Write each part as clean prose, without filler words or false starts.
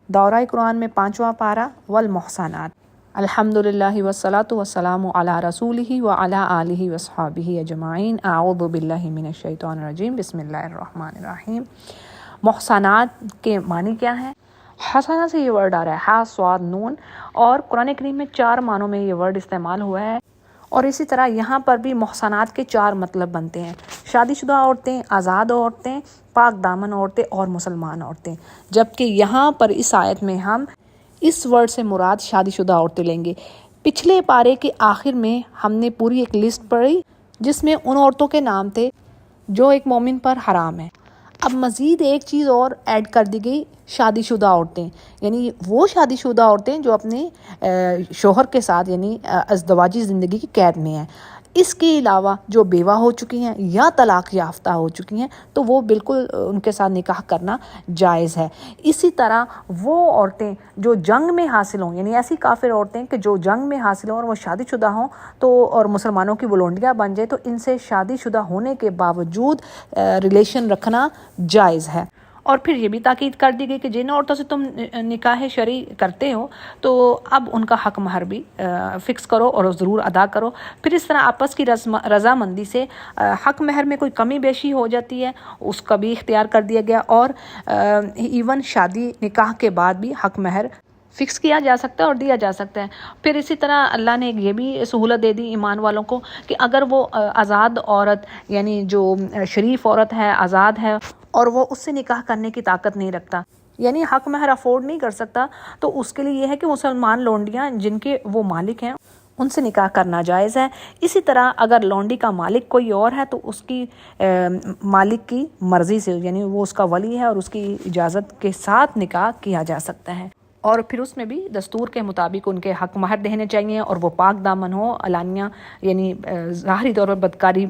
دورہ قرآن میں 5واں پارہ والمحصنات۔ الحمدللہ والصلاۃ والسلام علی رسولہ وعلی آلہ وصحبہ اجمعین۔ اعوذ باللہ من الشیطان الرجیم، بسم اللہ الرحمن الرحیم۔ محصنات کے معنی کیا ہیں؟ حسنہ سے یہ ورڈ آ رہا ہے، ہا صاد نون، اور قرآن کریم میں 4 معنوں میں یہ ورڈ استعمال ہوا ہے، اور اسی طرح یہاں پر بھی محصنات کے 4 مطلب بنتے ہیں: شادی شدہ عورتیں، آزاد عورتیں، پاک دامن عورتیں اور مسلمان عورتیں، جبکہ یہاں پر اس آیت میں ہم اس ورڈ سے مراد شادی شدہ عورتیں لیں گے۔ پچھلے پارے کے آخر میں ہم نے پوری ایک لسٹ پڑھی جس میں ان عورتوں کے نام تھے جو ایک مومن پر حرام ہیں۔ اب مزید ایک چیز اور ایڈ کر دی گئی، شادی شدہ عورتیں، یعنی وہ شادی شدہ عورتیں جو اپنے شوہر کے ساتھ یعنی ازدواجی زندگی کی قید میں ہیں۔ اس کے علاوہ جو بیوہ ہو چکی ہیں یا طلاق یافتہ ہو چکی ہیں تو وہ بالکل ان کے ساتھ نکاح کرنا جائز ہے۔ اسی طرح وہ عورتیں جو جنگ میں حاصل ہوں، یعنی ایسی کافر عورتیں کہ جو جنگ میں حاصل ہوں اور وہ شادی شدہ ہوں تو اور مسلمانوں کی ولونڈیاں بن جائے تو ان سے شادی شدہ ہونے کے باوجود ریلیشن رکھنا جائز ہے۔ اور پھر یہ بھی تاکید کر دی گئی کہ جن عورتوں سے تم نکاح شرعی کرتے ہو تو اب ان کا حق مہر بھی فکس کرو اور ضرور ادا کرو۔ پھر اس طرح آپس کی رضامندی سے حق مہر میں کوئی کمی بیشی ہو جاتی ہے اس کا بھی اختیار کر دیا گیا، اور ایون شادی نکاح کے بعد بھی حق مہر فکس کیا جا سکتا ہے اور دیا جا سکتا ہے۔ پھر اسی طرح اللہ نے یہ بھی سہولت دے دی ایمان والوں کو کہ اگر وہ آزاد عورت یعنی جو شریف عورت ہے، آزاد ہے، اور وہ اس سے نکاح کرنے کی طاقت نہیں رکھتا، یعنی حق مہر افورڈ نہیں کر سکتا، تو اس کے لیے یہ ہے کہ مسلمان لونڈیاں جن کے وہ مالک ہیں ان سے نکاح کرنا جائز ہے۔ اسی طرح اگر لونڈی کا مالک کوئی اور ہے تو اس کی مالک کی مرضی سے، یعنی وہ اس کا ولی ہے اور اس کی اجازت کے ساتھ نکاح کیا جا سکتا ہے، اور پھر اس میں بھی دستور کے مطابق ان کے حق مہر دینے چاہیے، اور وہ پاک دامن ہو، علانیہ یعنی ظاہری طور پر بدکاری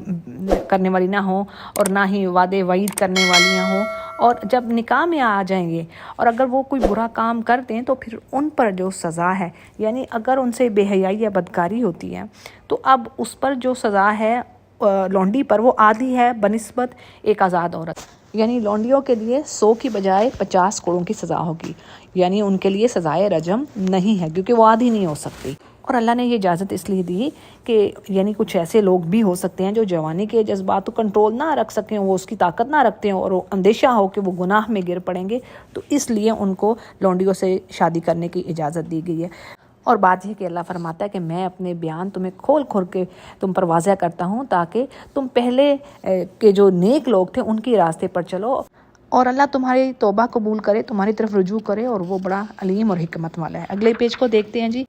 کرنے والی نہ ہو اور نہ ہی وعدے وعید کرنے والیاں ہوں، اور جب نکاح میں آ جائیں گے اور اگر وہ کوئی برا کام کر دیں تو پھر ان پر جو سزا ہے، یعنی اگر ان سے بے حیائی یا بدکاری ہوتی ہے تو اب اس پر جو سزا ہے لونڈی پر وہ آدھی ہے بنسبت ایک آزاد عورت، یعنی لونڈیوں کے لیے 100 کی بجائے 50 کوڑوں کی سزا ہوگی، یعنی ان کے لیے سزائے رجم نہیں ہے کیونکہ وہ آدھی نہیں ہو سکتی۔ اور اللہ نے یہ اجازت اس لیے دی کہ یعنی کچھ ایسے لوگ بھی ہو سکتے ہیں جو جوانی کے جذبات کو کنٹرول نہ رکھ سکیں، وہ اس کی طاقت نہ رکھتے ہیں اور وہ اندیشہ ہو کہ وہ گناہ میں گر پڑیں گے، تو اس لیے ان کو لونڈیوں سے شادی کرنے کی اجازت دی گئی ہے۔ اور بات یہ کہ اللہ فرماتا ہے کہ میں اپنے بیان تمہیں کھول کھول کے تم پر واضح کرتا ہوں تاکہ تم پہلے کے جو نیک لوگ تھے ان کی راستے پر چلو، اور اللہ تمہاری توبہ قبول کرے، تمہاری طرف رجوع کرے، اور وہ بڑا علیم اور حکمت والا ہے۔ اگلے پیج کو دیکھتے ہیں جی،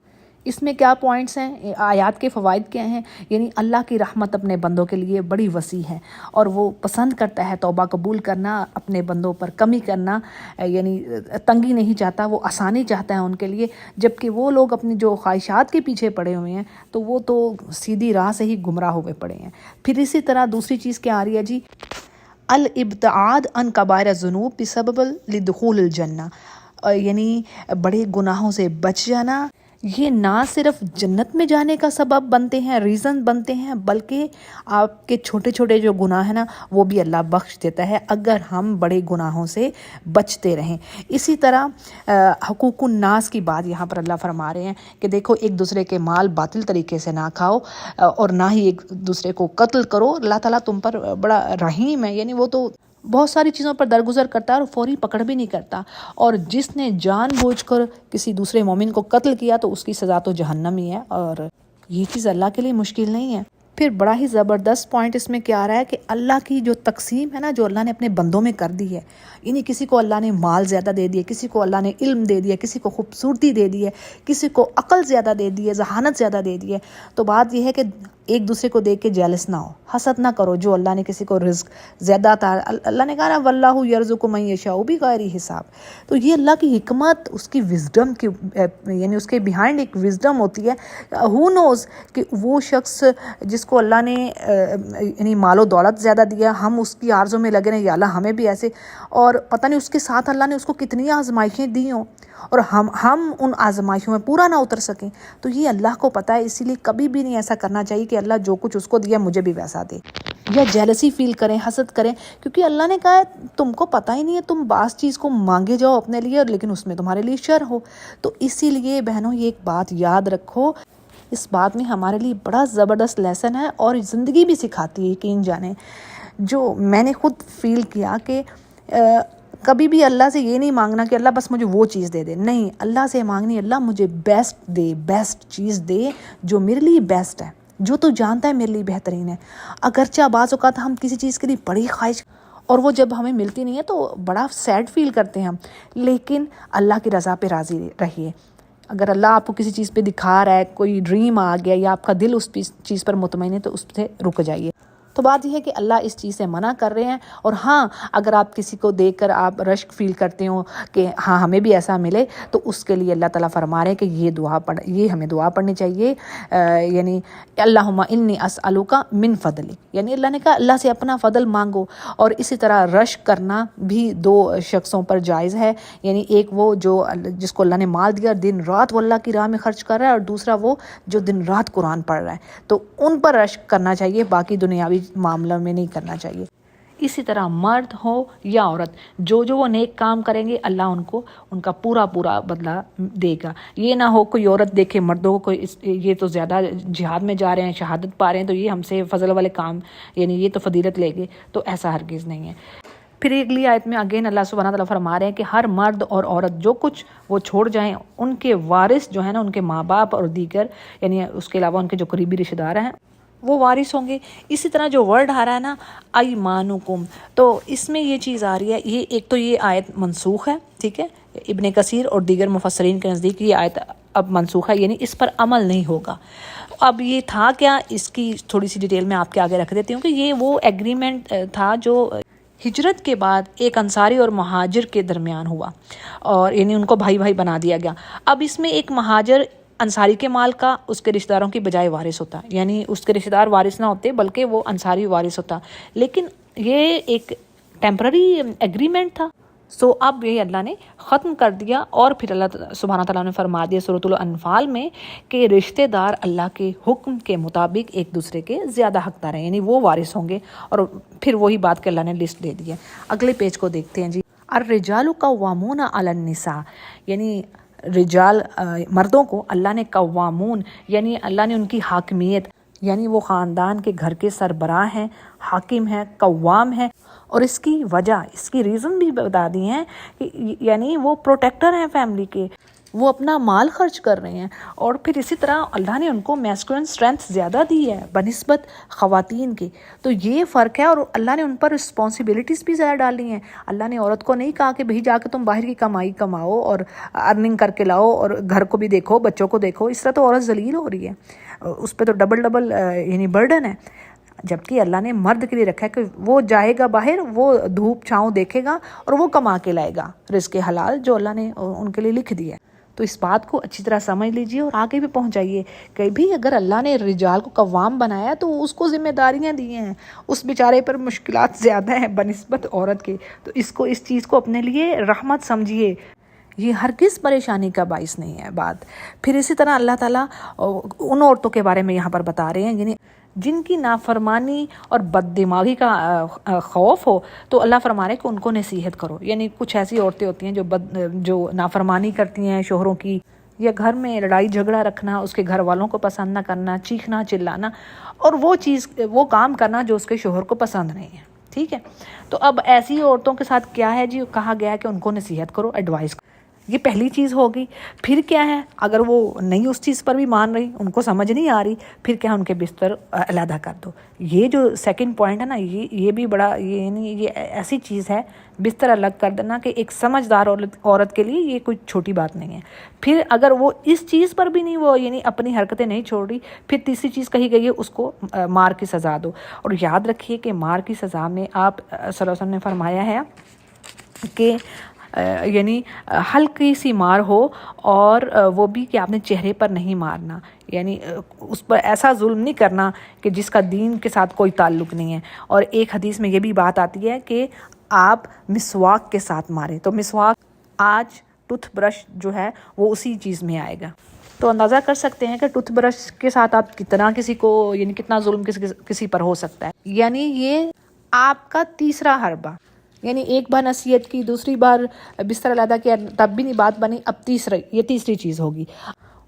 اس میں کیا پوائنٹس ہیں، آیات کے فوائد کیا ہیں۔ یعنی اللہ کی رحمت اپنے بندوں کے لیے بڑی وسیع ہے اور وہ پسند کرتا ہے توبہ قبول کرنا، اپنے بندوں پر کمی کرنا، یعنی تنگی نہیں چاہتا، وہ آسانی چاہتا ہے ان کے لیے، جبکہ وہ لوگ اپنی جو خواہشات کے پیچھے پڑے ہوئے ہیں تو وہ تو سیدھی راہ سے ہی گمراہ ہوئے پڑے ہیں۔ پھر اسی طرح دوسری چیز کیا آ رہی ہے جی، الابتعاد عن کبائر الذنوب بسبب لدخول الجنہ، یعنی بڑے گناہوں سے بچ جانا، یہ نہ صرف جنت میں جانے کا سبب بنتے ہیں، ریزن بنتے ہیں، بلکہ آپ کے چھوٹے چھوٹے جو گناہ ہیں نا وہ بھی اللہ بخش دیتا ہے اگر ہم بڑے گناہوں سے بچتے رہیں۔ اسی طرح حقوق الناس کی بات یہاں پر اللہ فرما رہے ہیں کہ دیکھو ایک دوسرے کے مال باطل طریقے سے نہ کھاؤ اور نہ ہی ایک دوسرے کو قتل کرو، اللہ تعالیٰ تم پر بڑا رحیم ہے، یعنی وہ تو بہت ساری چیزوں پر درگزر کرتا ہے اور فوری پکڑ بھی نہیں کرتا، اور جس نے جان بوجھ کر کسی دوسرے مومن کو قتل کیا تو اس کی سزا تو جہنم ہی ہے، اور یہ چیز اللہ کے لیے مشکل نہیں ہے۔ پھر بڑا ہی زبردست پوائنٹ اس میں کیا آ رہا ہے کہ اللہ کی جو تقسیم ہے نا، جو اللہ نے اپنے بندوں میں کر دی ہے، یعنی کسی کو اللہ نے مال زیادہ دے دیا، کسی کو اللہ نے علم دے دیا، کسی کو خوبصورتی دے دی ہے، کسی کو عقل زیادہ دے دی ہے، ذہانت زیادہ دے دی ہے، تو بات یہ ہے کہ ایک دوسرے کو دیکھ کے جیلس نہ ہو، حسد نہ کرو جو اللہ نے کسی کو رزق زیادہ عطا، اللہ نے کہا نا واللہ یرزق من یشاء بغیر حساب، تو یہ اللہ کی حکمت، اس کی وزڈم کی یعنی اس کے بیہائنڈ ایک وزڈم ہوتی ہے۔ ہو نوز کہ وہ شخص جس کو اللہ نے یعنی مال و دولت زیادہ دیا، ہم اس کی آرزوں میں لگے رہے یا اللہ ہمیں بھی ایسے، اور پتہ نہیں اس کے ساتھ اللہ نے اس کو کتنی آزمائشیں دی ہوں، اور ہم ان آزمائشوں میں پورا نہ اتر سکیں، تو یہ اللہ کو پتہ ہے، اسی لیے کبھی بھی نہیں ایسا کرنا چاہیے کہ اللہ جو کچھ اس کو دیا مجھے بھی ویسا دے، یا جیلسی فیل کریں، حسد کریں، کیونکہ اللہ نے کہا ہے تم کو پتہ ہی نہیں ہے، تم بعض چیز کو مانگے جاؤ اپنے لیے لیکن اس میں تمہارے لیے شر ہو۔ تو اسی لیے بہنوں یہ ایک بات یاد رکھو، اس بات میں ہمارے لیے بڑا زبردست لیسن ہے اور زندگی بھی سکھاتی ہے، یقین جانیں۔ جو میں نے خود فیل کیا کہ کبھی بھی اللہ سے یہ نہیں مانگنا کہ اللہ بس مجھے وہ چیز دے دے، نہیں، اللہ سے مانگنی اللہ مجھے بیسٹ دے، بیسٹ چیز دے جو میرے لیے بیسٹ ہے، جو تو جانتا ہے میرے لیے بہترین ہے۔ اگرچہ بعض اوقات ہم کسی چیز کے لیے بڑی خواہش اور وہ جب ہمیں ملتی نہیں ہے تو بڑا سیڈ فیل کرتے ہیں ہم، لیکن اللہ کی رضا پہ راضی رہیے۔ اگر اللہ آپ کو کسی چیز پہ دکھا رہا ہے، کوئی ڈریم آ گیا یا آپ کا دل اس چیز پر مطمئن ہے تو اس سے رک جائیے۔ تو بات یہ ہے کہ اللہ اس چیز سے منع کر رہے ہیں، اور ہاں اگر آپ کسی کو دیکھ کر آپ رشک فیل کرتے ہو کہ ہاں ہمیں بھی ایسا ملے، تو اس کے لیے اللہ تعالیٰ فرما رہے ہیں کہ یہ ہمیں دعا پڑھنی چاہیے، یعنی اللہم انی اسألک من فضلک، یعنی اللہ نے کہا اللہ سے اپنا فضل مانگو۔ اور اسی طرح رشک کرنا بھی دو شخصوں پر جائز ہے، یعنی ایک وہ جس کو اللہ نے مال دیا دن رات وہ اللہ کی راہ میں خرچ کر رہا ہے، اور دوسرا وہ جو دن رات قرآن پڑھ رہا ہے، تو ان پر رشک کرنا چاہیے، باقی دنیاوی معاملہ میں نہیں کرنا چاہیے۔ اسی طرح مرد ہو یا عورت، جو وہ نیک کام کریں گے اللہ ان کا پورا بدلہ دے گا۔ یہ نہ ہو کوئی عورت دیکھے مردوں کو یہ تو زیادہ جہاد میں جا رہے ہیں، شہادت پا رہے ہیں، تو یہ ہم سے فضل والے کام، یعنی یہ تو فضیلت لے گے، تو ایسا ہرگز نہیں ہے۔ پھر اگلی آیت میں اگین اللہ سبحانہ تعالیٰ فرما رہے ہیں کہ ہر مرد اور عورت جو کچھ وہ چھوڑ جائیں، ان کے وارث جو ہے نا، ان کے ماں باپ اور دیگر، یعنی اس کے علاوہ ان کے جو قریبی رشتہ دار ہیں وہ وارث ہوں گے۔ اسی طرح جو ورڈ آ رہا ہے نا ایمانکم، تو اس میں یہ چیز آ رہی ہے، یہ ایک تو یہ آیت منسوخ ہے، ٹھیک ہے، ابن کثیر اور دیگر مفسرین کے نزدیک یہ آیت اب منسوخ ہے، یعنی اس پر عمل نہیں ہوگا۔ اب یہ تھا کیا، اس کی تھوڑی سی ڈیٹیل میں آپ کے آگے رکھ دیتی ہوں کہ یہ وہ ایگریمنٹ تھا جو ہجرت کے بعد ایک انصاری اور مہاجر کے درمیان ہوا، اور یعنی ان کو بھائی بھائی بنا دیا گیا۔ اب اس میں ایک مہاجر انصاری کے مال کا اس کے رشتہ داروں کی بجائے وارث ہوتا، یعنی اس کے رشتہ دار وارث نہ ہوتے بلکہ وہ انصاری وارث ہوتا، لیکن یہ ایک ٹیمپرری ایگریمنٹ تھا، سو اب یہ اللہ نے ختم کر دیا۔ اور پھر اللہ سبحانہ تعالیٰ نے فرما دیا سورۃ الانفال میں کہ رشتہ دار اللہ کے حکم کے مطابق ایک دوسرے کے زیادہ حقدار ہیں، یعنی وہ وارث ہوں گے، اور پھر وہی بات کہ اللہ نے لسٹ دے دی ہے۔ اگلے پیج کو دیکھتے ہیں جی، الرجال قوامون علی النساء، یعنی رجال مردوں کو اللہ نے قوامون، یعنی اللہ نے ان کی حاکمیت، یعنی وہ خاندان کے گھر کے سربراہ ہیں، حاکم ہیں، قوام ہیں، اور اس کی وجہ، اس کی ریزن بھی بتا دی ہیں کہ یعنی وہ پروٹیکٹر ہیں فیملی کے، وہ اپنا مال خرچ کر رہے ہیں، اور پھر اسی طرح اللہ نے ان کو میسکولن اسٹرینتھ زیادہ دی ہے بنسبت خواتین کی، تو یہ فرق ہے، اور اللہ نے ان پر رسپانسبلٹیز بھی زیادہ ڈالی ہیں۔ اللہ نے عورت کو نہیں کہا کہ بھئی جا کے تم باہر کی کمائی کماؤ اور ارننگ کر کے لاؤ اور گھر کو بھی دیکھو، بچوں کو دیکھو، اس طرح تو عورت ذلیل ہو رہی ہے، اس پہ تو ڈبل یعنی برڈن ہے۔ جبکہ اللہ نے مرد کے لیے رکھا ہے کہ وہ جائے گا باہر، وہ دھوپ چھاؤں دیکھے گا اور وہ کما کے لائے گا رزق حلال جو اللہ نے ان کے لیے لکھ دیا ہے۔ تو اس بات کو اچھی طرح سمجھ لیجئے اور آگے بھی پہنچائیے کہ بھی اگر اللہ نے رجال کو قوام بنایا تو اس کو ذمہ داریاں دی ہیں، اس بیچارے پر مشکلات زیادہ ہیں بنسبت عورت کے، تو اس چیز کو اپنے لیے رحمت سمجھیے، یہ ہرگز پریشانی کا باعث نہیں ہے بات۔ پھر اسی طرح اللہ تعالیٰ ان عورتوں کے بارے میں یہاں پر بتا رہے ہیں یعنی جن کی نافرمانی اور بد دماغی کا خوف ہو، تو اللہ فرما رہے کہ ان کو نصیحت کرو۔ یعنی کچھ ایسی عورتیں ہوتی ہیں جو نافرمانی کرتی ہیں شوہروں کی، یا گھر میں لڑائی جھگڑا رکھنا، اس کے گھر والوں کو پسند نہ کرنا، چیخنا چلانا، اور وہ کام کرنا جو اس کے شوہر کو پسند نہیں ہے، ٹھیک ہے۔ تو اب ایسی عورتوں کے ساتھ کیا ہے جی، کہا گیا ہے کہ ان کو نصیحت کرو، ایڈوائز کرو، یہ پہلی چیز ہوگی۔ پھر کیا ہے، اگر وہ نہیں اس چیز پر بھی مان رہی، ان کو سمجھ نہیں آ رہی، پھر کیا ہے، ان کے بستر علیحدہ کر دو۔ یہ جو سیکنڈ پوائنٹ ہے نا، یہ بھی بڑا، یہ ایسی چیز ہے، بستر الگ کر دینا، کہ ایک سمجھدار عورت کے لیے یہ کوئی چھوٹی بات نہیں ہے۔ پھر اگر وہ اس چیز پر بھی نہیں، وہ یعنی اپنی حرکتیں نہیں چھوڑ رہی، پھر تیسری چیز کہی گئی ہے، اس کو مار کی سزا دو۔ اور یاد رکھیے کہ مار کی سزا میں آپ صلی اللہ علیہ وسلم نے فرمایا ہے کہ یعنی ہلکی سی مار ہو، اور وہ بھی کہ آپ نے چہرے پر نہیں مارنا، یعنی اس پر ایسا ظلم نہیں کرنا کہ جس کا دین کے ساتھ کوئی تعلق نہیں ہے۔ اور ایک حدیث میں یہ بھی بات آتی ہے کہ آپ مسواک کے ساتھ ماریں، تو مسواک آج ٹوتھ برش جو ہے وہ اسی چیز میں آئے گا۔ تو اندازہ کر سکتے ہیں کہ ٹوتھ برش کے ساتھ آپ کتنا کسی کو یعنی کتنا ظلم کسی پر ہو سکتا ہے۔ یعنی یہ آپ کا تیسرا حربہ، یعنی ایک بار نصیحت کی، دوسری بار بستر علیحدہ کیا، تب بھی نہیں بات بنی، اب یہ تیسری چیز ہوگی۔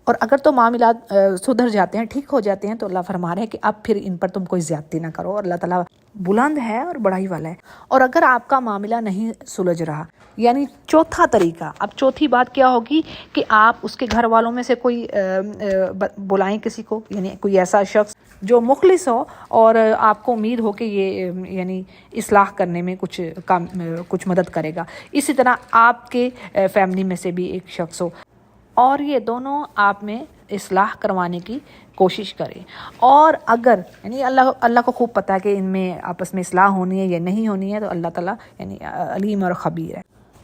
اور اگر تو معاملات سدھر جاتے ہیں، ٹھیک ہو جاتے ہیں، تو اللہ فرما رہے ہیں کہ اب پھر ان پر تم کوئی زیادتی نہ کرو، اور اللہ تعالیٰ بلند ہے اور بڑائی والا ہے۔ اور اگر آپ کا معاملہ نہیں سلجھ رہا، یعنی چوتھا طریقہ، اب چوتھی بات کیا ہوگی کہ آپ اس کے گھر والوں میں سے کوئی بلائیں کسی کو، یعنی کوئی ایسا شخص جو مخلص ہو اور آپ کو امید ہو کہ یہ یعنی اصلاح کرنے میں کچھ مدد کرے گا۔ اسی طرح آپ کے فیملی میں سے بھی ایک شخص ہو اور یہ دونوں آپ میں اصلاح کروانے کی کوشش کریں۔ اور اگر یعنی اللہ کو خوب پتہ ہے کہ ان میں آپس میں اصلاح ہونی ہے یا نہیں ہونی ہے، تو اللہ تعالیٰ یعنی علیم اور خبیر ہے۔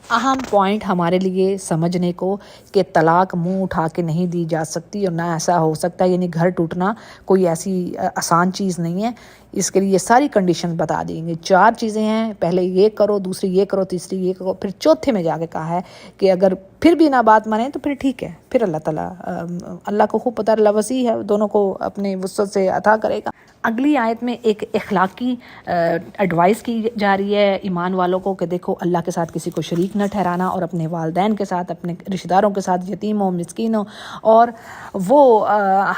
اہم پوائنٹ ہمارے لیے سمجھنے کو کہ طلاق منہ اٹھا کے نہیں دی جا سکتی، اور نہ ایسا ہو سکتا، یعنی گھر ٹوٹنا کوئی ایسی آسان چیز نہیں ہے۔ اس کے لیے یہ ساری کنڈیشن بتا دیں گے، 4 چیزیں ہیں، پہلے یہ کرو، دوسری یہ کرو، تیسری یہ کرو، پھر چوتھے میں جا کے کہا ہے کہ اگر پھر بھی نہ بات مانیں تو پھر ٹھیک ہے، پھر اللہ کو خوب پتہ، اللہ وسیع ہے، دونوں کو اپنے وسعت سے عطا کرے گا۔ اگلی آیت میں ایک اخلاقی ایڈوائس کی جا رہی ہے ایمان والوں کو کہ دیکھو اللہ کے ساتھ کسی کو شریک نہ ٹھہرانا، اور اپنے والدین کے ساتھ، اپنے رشتہ داروں کے ساتھ، یتیموں، مسکینوں، اور وہ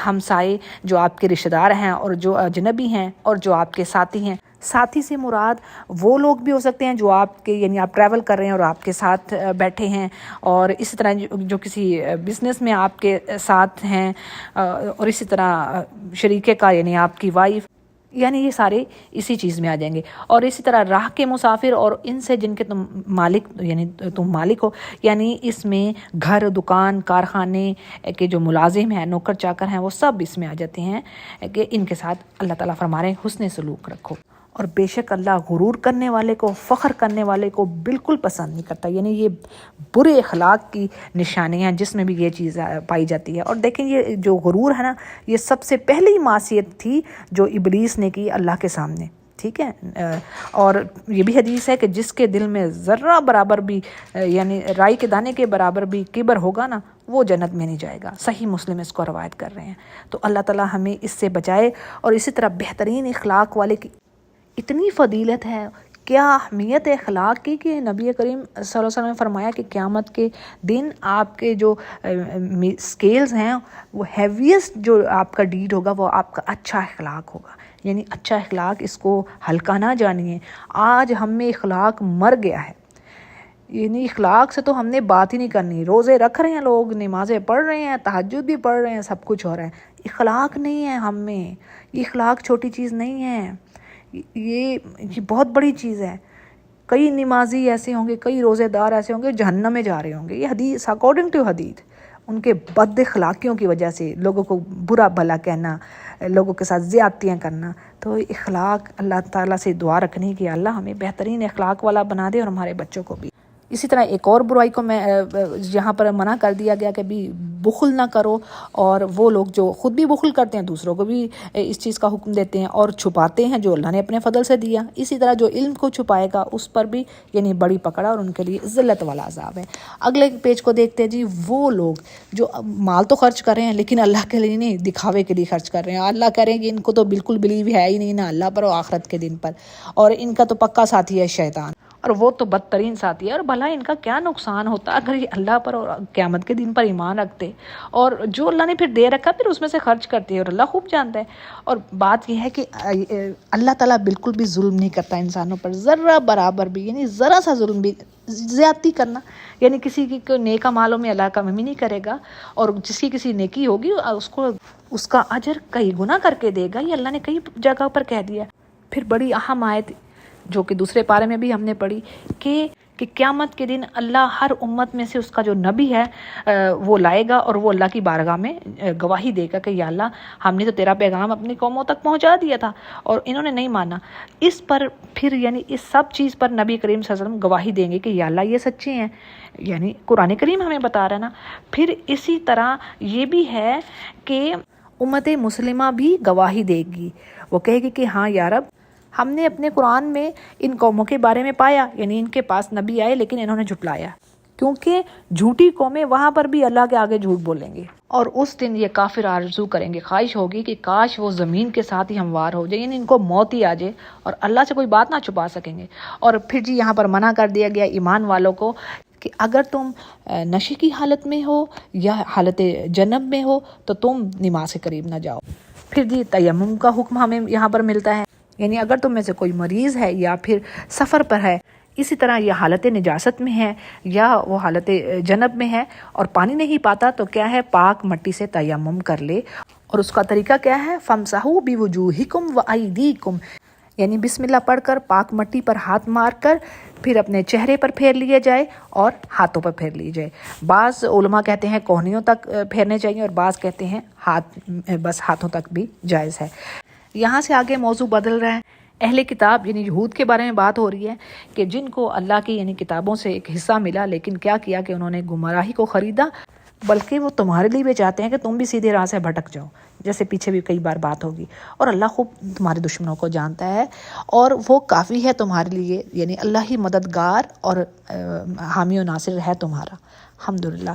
ہمسائے جو آپ کے رشتہ دار ہیں اور جو اجنبی ہیں اور جو آپ کے ساتھی ہیں۔ ساتھی سے مراد وہ لوگ بھی ہو سکتے ہیں جو آپ کے یعنی آپ ٹریول کر رہے ہیں اور آپ کے ساتھ بیٹھے ہیں، اور اسی طرح جو کسی بزنس میں آپ کے ساتھ ہیں، اور اسی طرح شریکے کا یعنی آپ کی وائف، یعنی یہ سارے اسی چیز میں آ جائیں گے۔ اور اسی طرح راہ کے مسافر اور ان سے جن کے تم مالک ہو، یعنی اس میں گھر، دکان، کارخانے کے جو ملازم ہیں، نوکر چاکر ہیں، وہ سب اس میں آ جاتے ہیں کہ ان کے ساتھ اللہ تعالیٰ فرما رہے ہیں حسن سلوک رکھو۔ اور بے شک اللہ غرور کرنے والے کو، فخر کرنے والے کو بالکل پسند نہیں کرتا، یعنی یہ برے اخلاق کی نشانیاں جس میں بھی یہ چیز پائی جاتی ہے۔ اور دیکھیں یہ جو غرور ہے نا، یہ سب سے پہلی معصیت تھی جو ابلیس نے کی اللہ کے سامنے، ٹھیک ہے۔ اور یہ بھی حدیث ہے کہ جس کے دل میں ذرہ برابر بھی یعنی رائی کے دانے کے برابر بھی کبر ہوگا نا، وہ جنت میں نہیں جائے گا۔ صحیح مسلم اس کو روایت کر رہے ہیں۔ تو اللہ تعالیٰ ہمیں اس سے بچائے۔ اور اسی طرح بہترین اخلاق والے کی اتنی فضیلت ہے، کیا اہمیت ہے اخلاق کی، کہ نبی کریم صلی اللہ علیہ وسلم نے فرمایا کہ قیامت کے دن آپ کے جو سکیلز ہیں، وہ ہیویسٹ جو آپ کا ڈیڈ ہوگا وہ آپ کا اچھا اخلاق ہوگا۔ یعنی اچھا اخلاق، اس کو ہلکا نہ جانیے۔ آج ہم میں اخلاق مر گیا ہے، یعنی اخلاق سے تو ہم نے بات ہی نہیں کرنی۔ روزے رکھ رہے ہیں لوگ، نمازیں پڑھ رہے ہیں، تہجد بھی پڑھ رہے ہیں، سب کچھ ہو رہا ہے، اخلاق نہیں ہے ہم میں۔ یہ اخلاق چھوٹی چیز نہیں ہے، یہ بہت بڑی چیز ہے۔ کئی نمازی ایسے ہوں گے، کئی روزے دار ایسے ہوں گے جہنم میں جا رہے ہوں گے، یہ حدیث اکارڈنگ ٹو حدیث۔ ان کے بد اخلاقیوں کی وجہ سے لوگوں کو برا بھلا کہنا، لوگوں کے ساتھ زیادتیاں کرنا۔ تو اخلاق اللہ تعالیٰ سے دعا رکھنی کہ اللہ ہمیں بہترین اخلاق والا بنا دے، اور ہمارے بچوں کو بھی۔ اسی طرح ایک اور برائی کو میں یہاں پر منع کر دیا گیا کہ بھی بخل نہ کرو، اور وہ لوگ جو خود بھی بخل کرتے ہیں دوسروں کو بھی اس چیز کا حکم دیتے ہیں اور چھپاتے ہیں جو اللہ نے اپنے فضل سے دیا۔ اسی طرح جو علم کو چھپائے گا اس پر بھی یعنی بڑی پکڑا، اور ان کے لیے ذلت والا عذاب ہے۔ اگلے پیج کو دیکھتے ہیں جی، وہ لوگ جو مال تو خرچ کر رہے ہیں لیکن اللہ کے لیے نہیں، دکھاوے کے لیے خرچ کر رہے ہیں۔ اللہ کہہ رہے ہیں کہ ان کو تو بالکل بلیو ہے ہی نہیں، نہ اللہ پر اور آخرت کے دن پر، اور ان کا تو پکا ساتھی ہے شیطان، اور وہ تو بدترین ساتھی ہے۔ اور بھلا ان کا کیا نقصان ہوتا اگر یہ اللہ پر اور قیامت کے دن پر ایمان رکھتے، اور جو اللہ نے پھر دے رکھا پھر اس میں سے خرچ کرتے، اور اللہ خوب جانتا ہے۔ اور بات یہ ہے کہ اللہ تعالیٰ بالکل بھی ظلم نہیں کرتا انسانوں پر، ذرہ برابر بھی، یعنی ذرا سا ظلم بھی، زیادتی کرنا، یعنی کسی کی کوئی نیکا مالوں میں اللہ کمی نہیں کرے گا، اور جس کی کسی نیکی ہوگی اس کو اس کا اجر کئی گنا کر کے دے گا، یہ اللہ نے کئی جگہ پر کہہ دیا۔ پھر بڑی اہم آیت جو کہ دوسرے پارے میں بھی ہم نے پڑھی کہ قیامت کے دن اللہ ہر امت میں سے اس کا جو نبی ہے وہ لائے گا، اور وہ اللہ کی بارگاہ میں گواہی دے گا کہ یا اللہ، ہم نے تو تیرا پیغام اپنی قوموں تک پہنچا دیا تھا اور انہوں نے نہیں مانا۔ اس پر پھر یعنی اس سب چیز پر نبی کریم صلی اللہ علیہ وسلم گواہی دیں گے کہ یا اللہ یہ سچے ہیں، یعنی قرآن کریم ہمیں بتا رہا ہے نا۔ پھر اسی طرح یہ بھی ہے کہ امت مسلمہ بھی گواہی دے گی، وہ کہے گی کہ ہاں یا رب، ہم نے اپنے قرآن میں ان قوموں کے بارے میں پایا، یعنی ان کے پاس نبی آئے لیکن انہوں نے جھٹلایا، کیونکہ جھوٹی قومیں وہاں پر بھی اللہ کے آگے جھوٹ بولیں گے، اور اس دن یہ کافر آرزو کریں گے، خواہش ہوگی کہ کاش وہ زمین کے ساتھ ہی ہموار ہو جائے، یعنی ان کو موت ہی آ جائے اور اللہ سے کوئی بات نہ چھپا سکیں گے۔ اور پھر جی یہاں پر منع کر دیا گیا ایمان والوں کو کہ اگر تم نشے کی حالت میں ہو یا حالت جنب میں ہو تو تم نماز کے قریب نہ جاؤ۔ پھر جی تیمم کا حکم ہمیں یہاں پر ملتا ہے، یعنی اگر تم میں سے کوئی مریض ہے یا پھر سفر پر ہے، اسی طرح یہ حالت نجاست میں ہے یا وہ حالت جنب میں ہے اور پانی نہیں پاتا، تو کیا ہے، پاک مٹی سے تیمم کر لے۔ اور اس کا طریقہ کیا ہے، فَامْسَحُوا بِوُجُوهِكُمْ وَأَيْدِيكُمْ، یعنی بسم اللہ پڑھ کر پاک مٹی پر ہاتھ مار کر پھر اپنے چہرے پر پھیر لیا جائے اور ہاتھوں پر پھیر لی جائے۔ بعض علماء کہتے ہیں کوہنیوں تک پھیرنے چاہیے اور بعض کہتے ہیں بس ہاتھوں تک بھی جائز ہے۔ یہاں سے آگے موضوع بدل رہا ہے، اہل کتاب یعنی یہود کے بارے میں بات ہو رہی ہے کہ جن کو اللہ کی یعنی کتابوں سے ایک حصہ ملا، لیکن کیا کیا کہ انہوں نے گمراہی کو خریدا، بلکہ وہ تمہارے لیے بھی چاہتے ہیں کہ تم بھی سیدھے راہ سے بھٹک جاؤ، جیسے پیچھے بھی کئی بار بات ہوگی۔ اور اللہ خوب تمہارے دشمنوں کو جانتا ہے اور وہ کافی ہے تمہارے لیے، یعنی اللہ ہی مددگار اور حامی و ناصر ہے تمہارا، الحمدللہ۔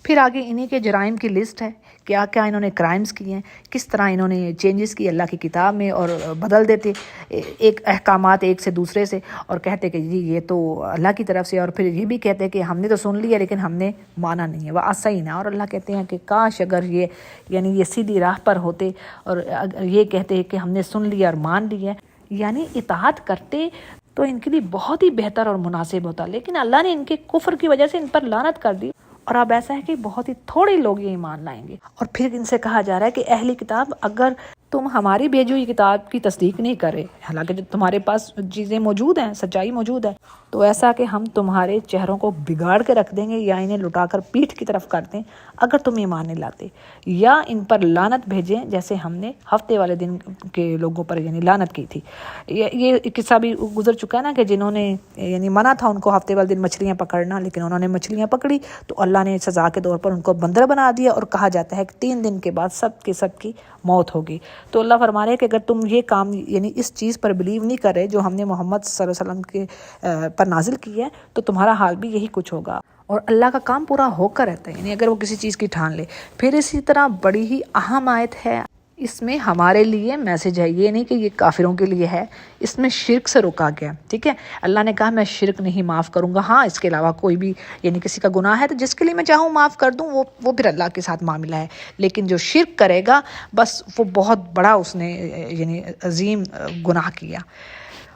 پھر آگے انہی کے جرائم کی لسٹ ہے، کیا کیا انہوں نے کرائمز کیے ہیں، کس طرح انہوں نے چینجز کی اللہ کی کتاب میں اور بدل دیتے ایک احکامات ایک سے دوسرے سے، اور کہتے کہ جی یہ تو اللہ کی طرف سے، اور پھر یہ بھی کہتے کہ ہم نے تو سن لیا لیکن ہم نے مانا نہیں ہے، وَأَعْصَيْنَا، اور اللہ کہتے ہیں کہ کاش اگر یہ یعنی یہ سیدھی راہ پر ہوتے اور یہ کہتے کہ ہم نے سن لیا اور مان لیا، یعنی اطاعت کرتے تو ان کے لیے بہت ہی بہتر اور مناسب ہوتا، لیکن اللہ نے ان کے کفر کی وجہ سے ان پر لعنت کر دی، اور اب ایسا ہے کہ بہت ہی تھوڑے لوگ یہ ایمان لائیں گے۔ اور پھر ان سے کہا جا رہا ہے کہ اہل کتاب اگر تم ہماری بھیجی ہوئی کتاب کی تصدیق نہیں کرے، حالانکہ تمہارے پاس چیزیں موجود ہیں، سچائی موجود ہے، تو ایسا کہ ہم تمہارے چہروں کو بگاڑ کے رکھ دیں گے یا انہیں لٹا کر پیٹھ کی طرف کر دیں اگر تم ایمان نہیں لاتے، یا ان پر لعنت بھیجیں جیسے ہم نے ہفتے والے دن کے لوگوں پر یعنی لعنت کی تھی۔ یہ قصہ بھی گزر چکا ہے نا کہ جنہوں نے یعنی منع تھا ان کو ہفتے والے دن مچھلیاں پکڑنا، لیکن انہوں نے مچھلیاں پکڑی تو اللہ نے سزا کے طور پر ان کو بندر بنا دیا، اور کہا جاتا ہے کہ 3 دن کے بعد سب کی موت ہوگی۔ تو اللہ فرما رہے ہیں کہ اگر تم یہ کام یعنی اس چیز پر بلیو نہیں کر رہے جو ہم نے محمد صلی اللہ علیہ وسلم کے پر نازل کی ہے، تو تمہارا حال بھی یہی کچھ ہوگا، اور اللہ کا کام پورا ہو کر رہتا ہے، یعنی اگر وہ کسی چیز کی ٹھان لے۔ پھر اسی طرح بڑی ہی اہم آیت ہے، اس میں ہمارے لیے میسج ہے، یہ نہیں کہ یہ کافروں کے لیے ہے، اس میں شرک سے روکا گیا، ٹھیک ہے۔ اللہ نے کہا میں شرک نہیں معاف کروں گا، ہاں اس کے علاوہ کوئی بھی یعنی کسی کا گناہ ہے تو جس کے لیے میں چاہوں معاف کر دوں، وہ پھر اللہ کے ساتھ معاملہ ہے، لیکن جو شرک کرے گا بس وہ بہت بڑا اس نے یعنی عظیم گناہ کیا۔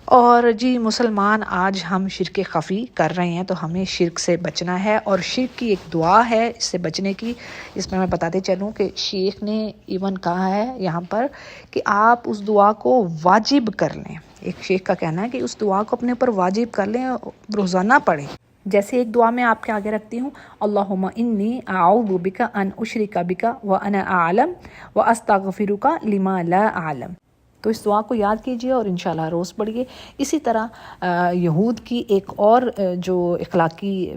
اور جی مسلمان آج ہم شرک خفی کر رہے ہیں تو ہمیں شرک سے بچنا ہے، اور شرک کی ایک دعا ہے اس سے بچنے کی، اس میں بتاتے چلوں کہ شیخ نے ایون کہا ہے یہاں پر کہ آپ اس دعا کو واجب کر لیں۔ ایک شیخ کا کہنا ہے کہ اس دعا کو اپنے اوپر واجب کر لیں، روزانہ پڑھیں۔ جیسے ایک دعا میں آپ کے آگے رکھتی ہوں، اللہم انی اعوذ بک ان اشرک بک وانا اعلم واستغفرک لما لا اعلم۔ تو اس دعا کو یاد کیجئے اور انشاءاللہ روز پڑھیے۔ اسی طرح یہود کی ایک اور جو اخلاقی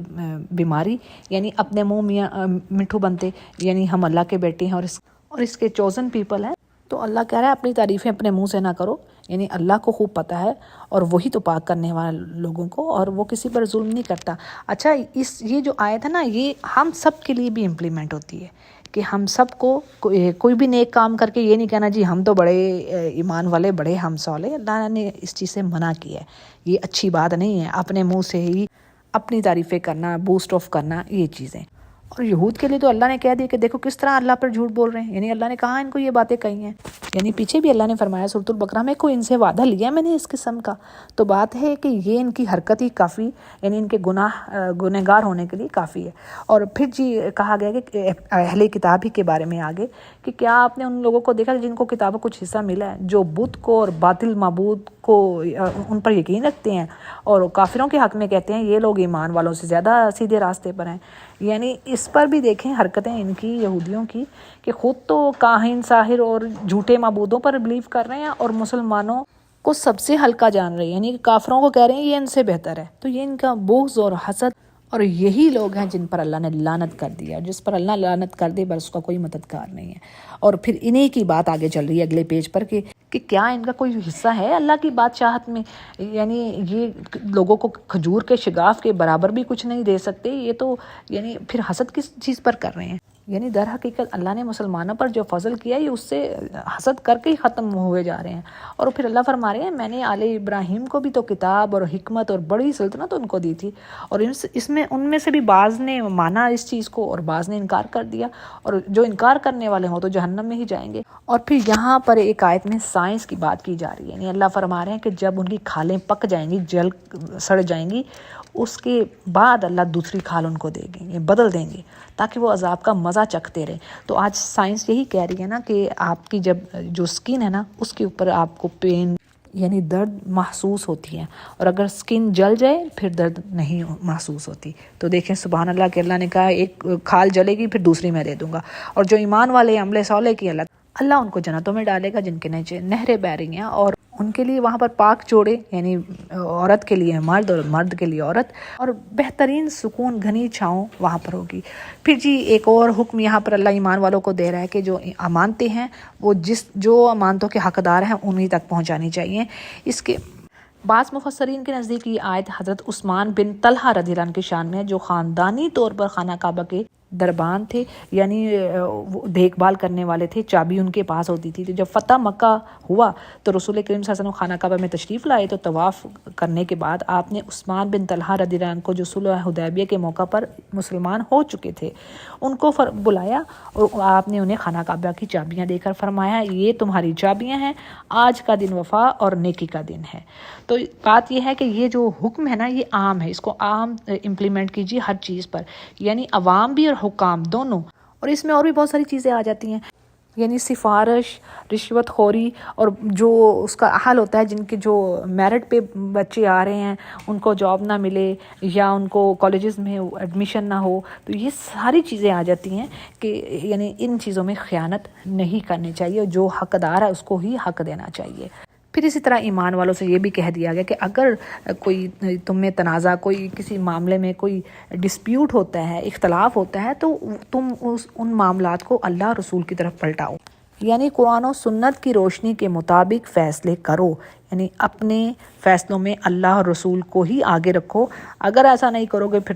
بیماری یعنی اپنے منہ میاں مٹھو بنتے، یعنی ہم اللہ کے بیٹے ہیں اور اس کے چوزن پیپل ہیں، تو اللہ کہہ رہا ہے اپنی تعریفیں اپنے منہ سے نہ کرو، یعنی اللہ کو خوب پتہ ہے اور وہی تو پاک کرنے والے لوگوں کو، اور وہ کسی پر ظلم نہیں کرتا۔ اچھا یہ جو آیت ہے نا، یہ ہم سب کے لیے بھی امپلیمنٹ ہوتی ہے کہ ہم سب کو کوئی بھی نیک کام کر کے یہ نہیں کہنا جی ہم تو بڑے ایمان والے، بڑے ہم صالح۔ اللہ نے اس چیز سے منع کیا ہے، یہ اچھی بات نہیں ہے اپنے منہ سے ہی اپنی تعریفیں کرنا، بوسٹ آف کرنا، یہ چیزیں۔ اور یہود کے لیے تو اللہ نے کہہ دیا کہ دیکھو کس طرح اللہ پر جھوٹ بول رہے ہیں، یعنی اللہ نے کہا ان کو یہ باتیں کہی ہیں، یعنی پیچھے بھی اللہ نے فرمایا سورۃ البقرہ میں کوئی ان سے وعدہ لیا میں نے اس قسم کا، تو بات ہے کہ یہ ان کی حرکت ہی کافی یعنی ان کے گنہگار ہونے کے لیے کافی ہے۔ اور پھر جی کہا گیا کہ اہل کتاب ہی کے بارے میں آگے کہ کیا آپ نے ان لوگوں کو دیکھا جن کو کتابوں کچھ حصہ ملا ہے، جو بت کو اور باطل معبود کو ان پر یقین رکھتے ہیں اور کافروں کے حق میں کہتے ہیں یہ لوگ ایمان والوں سے زیادہ سیدھے راستے پر ہیں۔ یعنی اس پر بھی دیکھیں حرکتیں ان کی یہودیوں کی کہ خود تو کاہن ساحر اور جھوٹے معبودوں پر بلیو کر رہے ہیں اور مسلمانوں کو سب سے ہلکا جان رہے ہیں، یعنی کافروں کو کہہ رہے ہیں یہ ان سے بہتر ہے۔ تو یہ ان کا بغض اور حسد اور یہی لوگ ہیں جن پر اللہ نے لعنت کر دیا، جس پر اللہ لعنت کر دے بس اس کا کوئی مددگار نہیں ہے۔ اور پھر انہی کی بات آگے چل رہی ہے اگلے پیج پر کہ کیا ان کا کوئی حصہ ہے اللہ کی بادشاہت میں؟ یعنی یہ لوگوں کو کھجور کے شگاف کے برابر بھی کچھ نہیں دے سکتے، یہ تو یعنی پھر حسد کس چیز پر کر رہے ہیں؟ یعنی در حقیقت اللہ نے مسلمانوں پر جو فضل کیا ہے اس سے حسد کر کے ہی ختم ہوئے جا رہے ہیں۔ اور پھر اللہ فرما رہے ہیں میں نے آل ابراہیم کو بھی تو کتاب اور حکمت اور بڑی سلطنت ان کو دی تھی، اور اس میں ان میں سے بھی بعض نے مانا اس چیز کو اور بعض نے انکار کر دیا، اور جو انکار کرنے والے ہوں تو جہنم میں ہی جائیں گے۔ اور پھر یہاں پر ایک آیت میں سائنس کی بات کی جا رہی ہے، یعنی اللہ فرما رہے ہیں کہ جب ان کی کھالیں پک جائیں گی، جل سڑ جائیں گی، اس کے بعد اللہ دوسری کھال ان کو دے گے، بدل دیں گے تاکہ وہ عذاب کا مزہ چکھتے رہیں۔ تو آج سائنس یہی کہہ رہی ہے نا کہ آپ کی جب جو سکن ہے نا اس کے اوپر آپ کو پین یعنی درد محسوس ہوتی ہے، اور اگر سکن جل جائے پھر درد نہیں محسوس ہوتی۔ تو دیکھیں سبحان اللہ کہ اللہ نے کہا ایک کھال جلے گی پھر دوسری میں دے دوں گا، اور جو ایمان والے عمل صالح کی اللہ ان کو جنتوں میں ڈالے گا جن کے نیچے نہریں بہہ رہی ہیں، اور ان کے لیے وہاں پر پاک جوڑے یعنی عورت کے لیے مرد اور مرد کے لیے عورت، اور بہترین سکون گھنی چھاؤں وہاں پر ہوگی۔ پھر جی ایک اور حکم یہاں پر اللہ ایمان والوں کو دے رہا ہے کہ جو امانتیں ہیں وہ جو امانتوں کے حقدار ہیں انہی تک پہنچانی چاہیے۔ اس کے بعض مفسرین کے نزدیک یہ آیت حضرت عثمان بن طلحہ رضی اللہ عنہ کی شان میں ہے، جو خاندانی طور پر خانہ کعبہ کے دربان تھے، یعنی وہ دیکھ بھال کرنے والے تھے، چابی ان کے پاس ہوتی تھی۔ تو جب فتح مکہ ہوا تو رسول کریم صلی اللہ علیہ وسلم خانہ کعبہ میں تشریف لائے، تو طواف کرنے کے بعد آپ نے عثمان بن طلحہ رضی اللہ عنہ کو جو صلح حدیبیہ کے موقع پر مسلمان ہو چکے تھے ان کو بلایا، اور آپ نے انہیں خانہ کعبہ کی چابیاں دے کر فرمایا یہ تمہاری چابیاں ہیں، آج کا دن وفا اور نیکی کا دن ہے۔ تو بات یہ ہے کہ یہ جو حکم ہے نا یہ عام ہے، اس کو عام امپلیمنٹ کیجیے ہر چیز پر، یعنی عوام بھی اور حکام دونوں۔ اور اس میں اور بھی بہت ساری چیزیں آ جاتی ہیں، یعنی سفارش، رشوت خوری، اور جو اس کا حل ہوتا ہے جن کے جو میرٹ پہ بچے آ رہے ہیں ان کو جاب نہ ملے یا ان کو کالجز میں ایڈمیشن نہ ہو، تو یہ ساری چیزیں آ جاتی ہیں کہ یعنی ان چیزوں میں خیانت نہیں کرنی چاہیے، جو حقدار ہے اس کو ہی حق دینا چاہیے۔ پھر اسی طرح ایمان والوں سے یہ بھی کہہ دیا گیا کہ اگر کوئی تم میں تنازع، کوئی کسی معاملے میں کوئی ڈسپیوٹ ہوتا ہے، اختلاف ہوتا ہے، تو تم ان معاملات کو اللہ رسول کی طرف پلٹاؤ، یعنی قرآن و سنت کی روشنی کے مطابق فیصلے کرو، یعنی اپنے فیصلوں میں اللہ اور رسول کو ہی آگے رکھو۔ اگر ایسا نہیں کرو گے پھر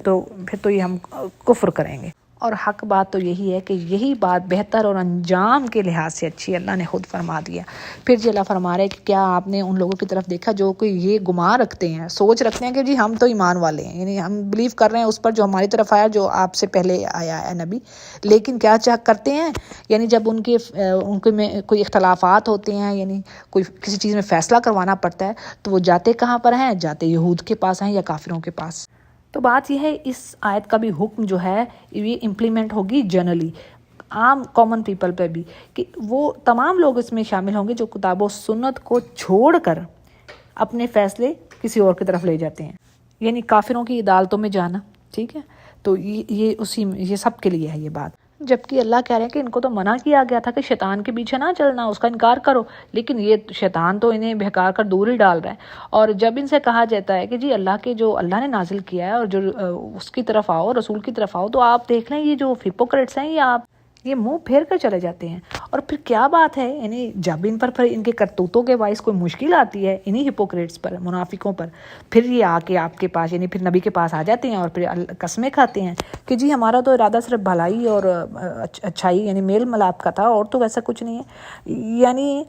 تو یہ ہم کفر کریں گے۔ اور حق بات تو یہی ہے کہ یہی بات بہتر اور انجام کے لحاظ سے اچھی ہے، اللہ نے خود فرما دیا۔ پھر جی اللہ فرما رہے کہ کیا آپ نے ان لوگوں کی طرف دیکھا جو کوئی یہ گمان رکھتے ہیں، سوچ رکھتے ہیں کہ جی ہم تو ایمان والے ہیں، یعنی ہم بلیو کر رہے ہیں اس پر جو ہماری طرف آیا، جو آپ سے پہلے آیا ہے نبی، لیکن کیا کرتے ہیں، یعنی جب ان کے میں کوئی اختلافات ہوتے ہیں، یعنی کوئی کسی چیز میں فیصلہ کروانا پڑتا ہے، تو وہ جاتے کہاں پر ہیں؟ جاتے یہود کے پاس ہیں یا کافروں کے پاس۔ تو بات یہ ہے اس آیت کا بھی حکم جو ہے یہ امپلیمنٹ ہوگی جنرلی، عام کامن پیپل پہ بھی، کہ وہ تمام لوگ اس میں شامل ہوں گے جو کتاب و سنت کو چھوڑ کر اپنے فیصلے کسی اور کی طرف لے جاتے ہیں، یعنی کافروں کی عدالتوں میں جانا، ٹھیک ہے؟ تو یہ سب کے لیے ہے یہ بات، جبکہ اللہ کہہ رہے ہیں کہ ان کو تو منع کیا گیا تھا کہ شیطان کے پیچھے نہ چلنا، اس کا انکار کرو، لیکن یہ شیطان تو انہیں بہکا کر دور ہی ڈال رہا ہے۔ اور جب ان سے کہا جاتا ہے کہ جی اللہ کے جو اللہ نے نازل کیا ہے اور جو اس کی طرف آؤ، رسول کی طرف آؤ، تو آپ دیکھ لیں یہ جو ہپوکریٹس ہیں یہ منہ پھیر کر چلے جاتے ہیں۔ اور پھر کیا بات ہے، یعنی جب ان پر پھر ان کے کرتوتوں کے باعث کوئی مشکل آتی ہے انہی ہپوکریٹس پر، منافقوں پر، پھر یہ آ کے آپ کے پاس یعنی پھر نبی کے پاس آ جاتے ہیں اور پھر قسمیں کھاتے ہیں کہ جی ہمارا تو ارادہ صرف بھلائی اور اچھائی یعنی میل ملاپ کا تھا، اور تو ویسا کچھ نہیں ہے، یعنی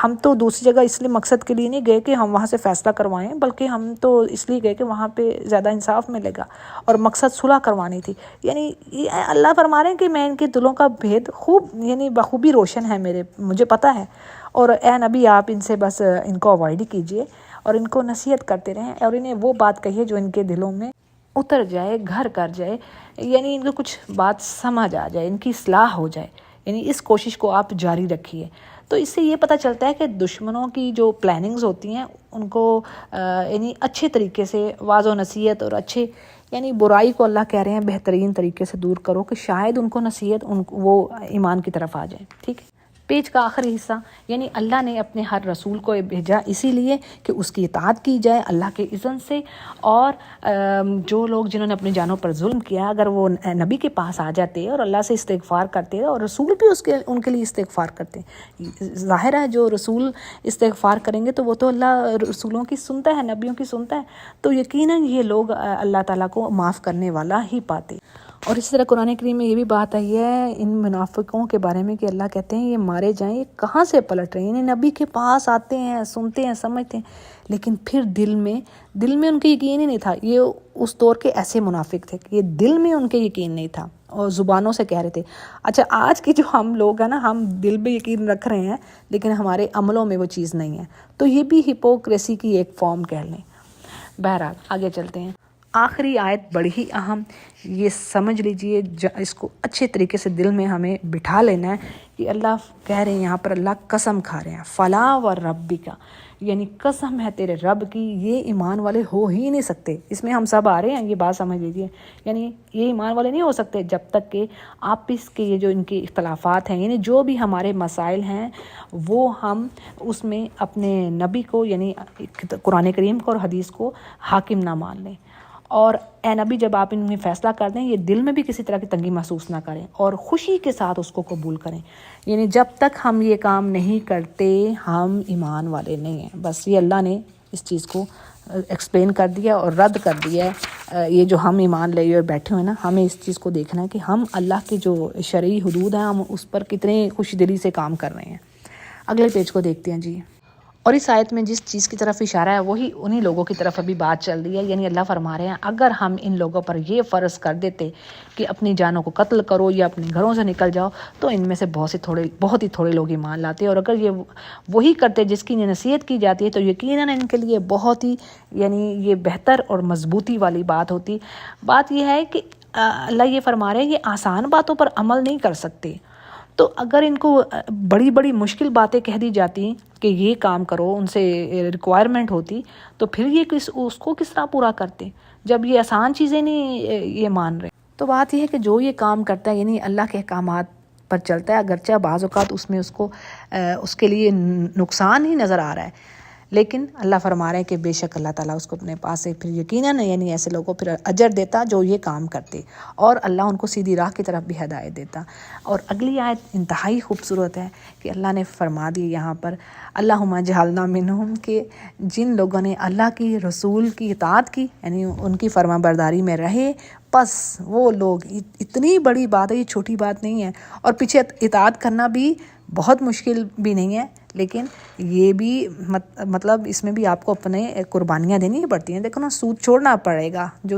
ہم تو دوسری جگہ اس لیے مقصد کے لیے نہیں گئے کہ ہم وہاں سے فیصلہ کروائیں، بلکہ ہم تو اس لیے گئے کہ وہاں پہ زیادہ انصاف ملے گا، اور مقصد صلح کروانی تھی۔ یعنی اللہ فرما رہے ہیں کہ میں ان کے دلوں کا بھید یعنی بخوبی روشن ہے، مجھے پتہ ہے، اور اے نبی آپ ان سے بس ان کو اوائڈ کیجئے اور ان کو نصیحت کرتے رہیں، اور انہیں وہ بات کہیے جو ان کے دلوں میں اتر جائے، گھر کر جائے، یعنی ان کو کچھ بات سمجھ آ جائے، ان کی اصلاح ہو جائے، یعنی اس کوشش کو آپ جاری رکھیے۔ تو اس سے یہ پتہ چلتا ہے کہ دشمنوں کی جو پلاننگز ہوتی ہیں ان کو یعنی اچھے طریقے سے واضح و نصیحت اور اچھے یعنی برائی کو اللہ کہہ رہے ہیں بہترین طریقے سے دور کرو کہ شاید ان کو نصیحت وہ ایمان کی طرف آ جائیں، ٹھیک ہے؟ پیج کا آخری حصہ، یعنی اللہ نے اپنے ہر رسول کو بھیجا اسی لیے کہ اس کی اطاعت کی جائے اللہ کے اذن سے، اور جو لوگ جنہوں نے اپنی جانوں پر ظلم کیا اگر وہ نبی کے پاس آ جاتے اور اللہ سے استغفار کرتے اور رسول بھی ان کے لیے استغفار کرتے، ظاہر ہے جو رسول استغفار کریں گے تو وہ تو اللہ رسولوں کی سنتا ہے، نبیوں کی سنتا ہے، تو یقیناً یہ لوگ اللہ تعالیٰ کو معاف کرنے والا ہی پاتے۔ اور اسی طرح قرآن کریم میں یہ بھی بات آئی ہے ان منافقوں کے بارے میں کہ اللہ کہتے ہیں یہ مارے جائیں، یہ کہاں سے پلٹ رہے ہیں، یعنی نبی کے پاس آتے ہیں، سنتے ہیں، سمجھتے ہیں، لیکن پھر دل میں ان کے یقین ہی نہیں تھا۔ یہ اس دور کے ایسے منافق تھے کہ یہ دل میں ان کے یقین نہیں تھا اور زبانوں سے کہہ رہے تھے۔ اچھا آج کے جو ہم لوگ ہیں نا، ہم دل میں یقین رکھ رہے ہیں لیکن ہمارے عملوں میں وہ چیز نہیں ہے، تو یہ بھی ہپوکریسی کی ایک فارم کہہ لیں۔ بہرحال آگے چلتے ہیں۔ آخری آیت بڑی ہی اہم، یہ سمجھ لیجئے، اس کو اچھے طریقے سے دل میں ہمیں بٹھا لینا ہے کہ اللہ کہہ رہے ہیں یہاں پر، اللہ قسم کھا رہے ہیں، فلا و ربی کا، یعنی قسم ہے تیرے رب کی، یہ ایمان والے ہو ہی نہیں سکتے۔ اس میں ہم سب آ رہے ہیں، یہ بات سمجھ لیجئے، یعنی یہ ایمان والے نہیں ہو سکتے جب تک کہ آپس کے یہ جو ان کے اختلافات ہیں، یعنی جو بھی ہمارے مسائل ہیں وہ ہم اس میں اپنے نبی کو یعنی قرآن کریم کو اور حدیث کو حاکم نہ مان لیں، اور اے نبی جب آپ ان میں فیصلہ کر دیں یہ دل میں بھی کسی طرح کی تنگی محسوس نہ کریں اور خوشی کے ساتھ اس کو قبول کریں، یعنی جب تک ہم یہ کام نہیں کرتے ہم ایمان والے نہیں ہیں۔ بس یہ اللہ نے اس چیز کو ایکسپلین کر دیا اور رد کر دیا ہے۔ یہ جو ہم ایمان لے ہوئے بیٹھے ہوئے نا، ہمیں اس چیز کو دیکھنا ہے کہ ہم اللہ کے جو شرعی حدود ہیں ہم اس پر کتنے خوش دلی سے کام کر رہے ہیں۔ اگلے پیج کو دیکھتے ہیں جی۔ اور اس آیت میں جس چیز کی طرف اشارہ ہے وہی انہی لوگوں کی طرف ابھی بات چل رہی ہے، یعنی اللہ فرما رہے ہیں اگر ہم ان لوگوں پر یہ فرض کر دیتے کہ اپنی جانوں کو قتل کرو یا اپنے گھروں سے نکل جاؤ تو ان میں سے بہت ہی تھوڑے لوگ ایمان لاتے، اور اگر یہ وہی کرتے جس کی نصیحت کی جاتی ہے تو یقیناً ان کے لیے بہت ہی یعنی یہ بہتر اور مضبوطی والی بات ہوتی۔ بات یہ ہے کہ اللہ یہ فرما رہے ہیں یہ آسان باتوں پر عمل نہیں کر سکتے، تو اگر ان کو بڑی بڑی مشکل باتیں کہہ دی جاتی کہ یہ کام کرو، ان سے ریکوائرمنٹ ہوتی، تو پھر یہ اس کو کس طرح پورا کرتے جب یہ آسان چیزیں نہیں یہ مان رہے۔ تو بات یہ ہے کہ جو یہ کام کرتا ہے یعنی اللہ کے احکامات پر چلتا ہے، اگرچہ بعض اوقات اس میں اس کے لیے نقصان ہی نظر آ رہا ہے، لیکن اللہ فرما رہے ہیں کہ بے شک اللہ تعالیٰ اس کو اپنے پاس سے پھر یقیناً یعنی ایسے لوگوں پھر اجر دیتا جو یہ کام کرتے، اور اللہ ان کو سیدھی راہ کی طرف بھی ہدایت دیتا۔ اور اگلی آیت انتہائی خوبصورت ہے کہ اللہ نے فرما دی یہاں پر اللہم اجعلنا منہم، کہ جن لوگوں نے اللہ کی رسول کی اطاعت کی یعنی ان کی فرما برداری میں رہے، پس وہ لوگ، اتنی بڑی بات ہے، یہ چھوٹی بات نہیں ہے، اور پیچھے اطاعت کرنا بھی بہت مشکل بھی نہیں ہے، لیکن یہ بھی مطلب اس میں بھی آپ کو اپنے قربانیاں دینی پڑتی ہیں۔ دیکھو نا، سود چھوڑنا پڑے گا، جو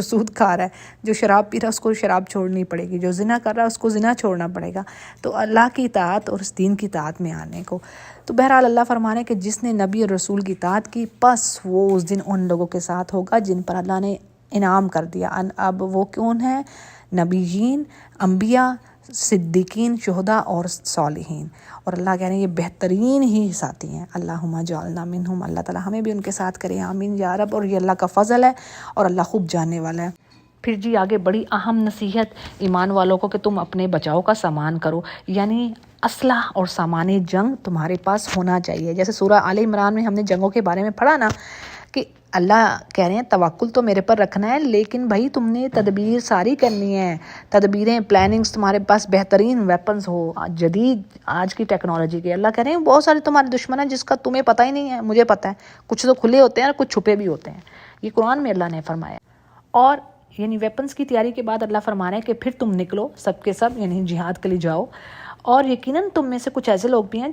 سود کھا رہا ہے، جو شراب پی رہا ہے اس کو شراب چھوڑنی پڑے گی، جو زنا کر رہا ہے اس کو زنا چھوڑنا پڑے گا، تو اللہ کی اطاعت اور اس دین کی اطاعت میں آنے کو۔ تو بہرحال اللہ فرمانے کہ جس نے نبی اور رسول کی اطاعت کی پس وہ اس دن ان لوگوں کے ساتھ ہوگا جن پر اللہ نے انعام کر دیا۔ اب وہ کون ہیں؟ نبیین، انبیاء، صدیقین، شہداء اور صالحین، اور اللہ کہہ رہے ہیں یہ بہترین ہی ساتھی ہیں۔ اللہم اجعلنا منہم، اللہ تعالیٰ ہمیں بھی ان کے ساتھ کرے، آمین یا رب، اور یہ اللہ کا فضل ہے اور اللہ خوب جاننے والا ہے۔ پھر جی آگے بڑی اہم نصیحت ایمان والوں کو کہ تم اپنے بچاؤ کا سامان کرو، یعنی اسلحہ اور سامان جنگ تمہارے پاس ہونا چاہیے۔ جیسے سورہ آل عمران میں ہم نے جنگوں کے بارے میں پڑھا نا کہ اللہ کہہ رہے ہیں توکل تو میرے پر رکھنا ہے، لیکن بھائی تم نے تدبیر ساری کرنی ہے، تدبیریں، پلاننگز، تمہارے پاس بہترین ویپنز ہو جدید آج کی ٹیکنالوجی کے۔ اللہ کہہ رہے ہیں بہت سارے تمہارے دشمن ہیں جس کا تمہیں پتہ ہی نہیں ہے، مجھے پتہ ہے، کچھ تو کھلے ہوتے ہیں اور کچھ چھپے بھی ہوتے ہیں، یہ قرآن میں اللہ نے فرمایا۔ اور یعنی ویپنز کی تیاری کے بعد اللہ فرما رہے ہیں کہ پھر تم نکلو سب کے سب، یعنی جہاد کے لیے جاؤ، اور یقیناً تم میں سے کچھ ایسے لوگ بھی ہیں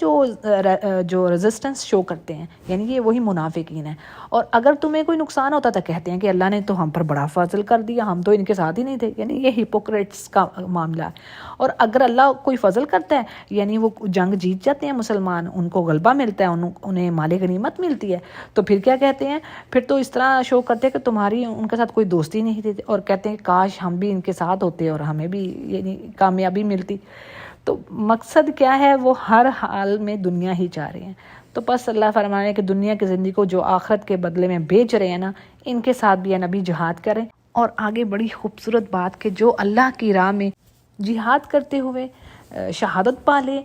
جو ریزسٹنس شو کرتے ہیں، یعنی یہ وہی منافقین ہیں، اور اگر تمہیں کوئی نقصان ہوتا تو کہتے ہیں کہ اللہ نے تو ہم پر بڑا فضل کر دیا، ہم تو ان کے ساتھ ہی نہیں تھے، یعنی یہ ہپوکریٹس کا معاملہ ہے۔ اور اگر اللہ کوئی فضل کرتا ہے یعنی وہ جنگ جیت جاتے ہیں مسلمان، ان کو غلبہ ملتا ہے، انہیں مال غنیمت ملتی ہے، تو پھر کیا کہتے ہیں؟ پھر تو اس طرح شو کرتے ہیں کہ تمہاری ان کے ساتھ کوئی دوستی نہیں تھی، اور کہتے ہیں کاش ہم بھی ان کے ساتھ ہوتے اور ہمیں بھی یعنی کامیابی ملتی۔ تو مقصد کیا ہے؟ وہ ہر حال میں دنیا ہی چاہ رہے ہیں۔ تو بس اللہ فرمانے کہ دنیا کی زندگی کو جو آخرت کے بدلے میں بیچ رہے ہیں نا، ان کے ساتھ بھی نبی جہاد کریں۔ اور آگے بڑی خوبصورت بات کہ جو اللہ کی راہ میں جہاد کرتے ہوئے شہادت پا لے،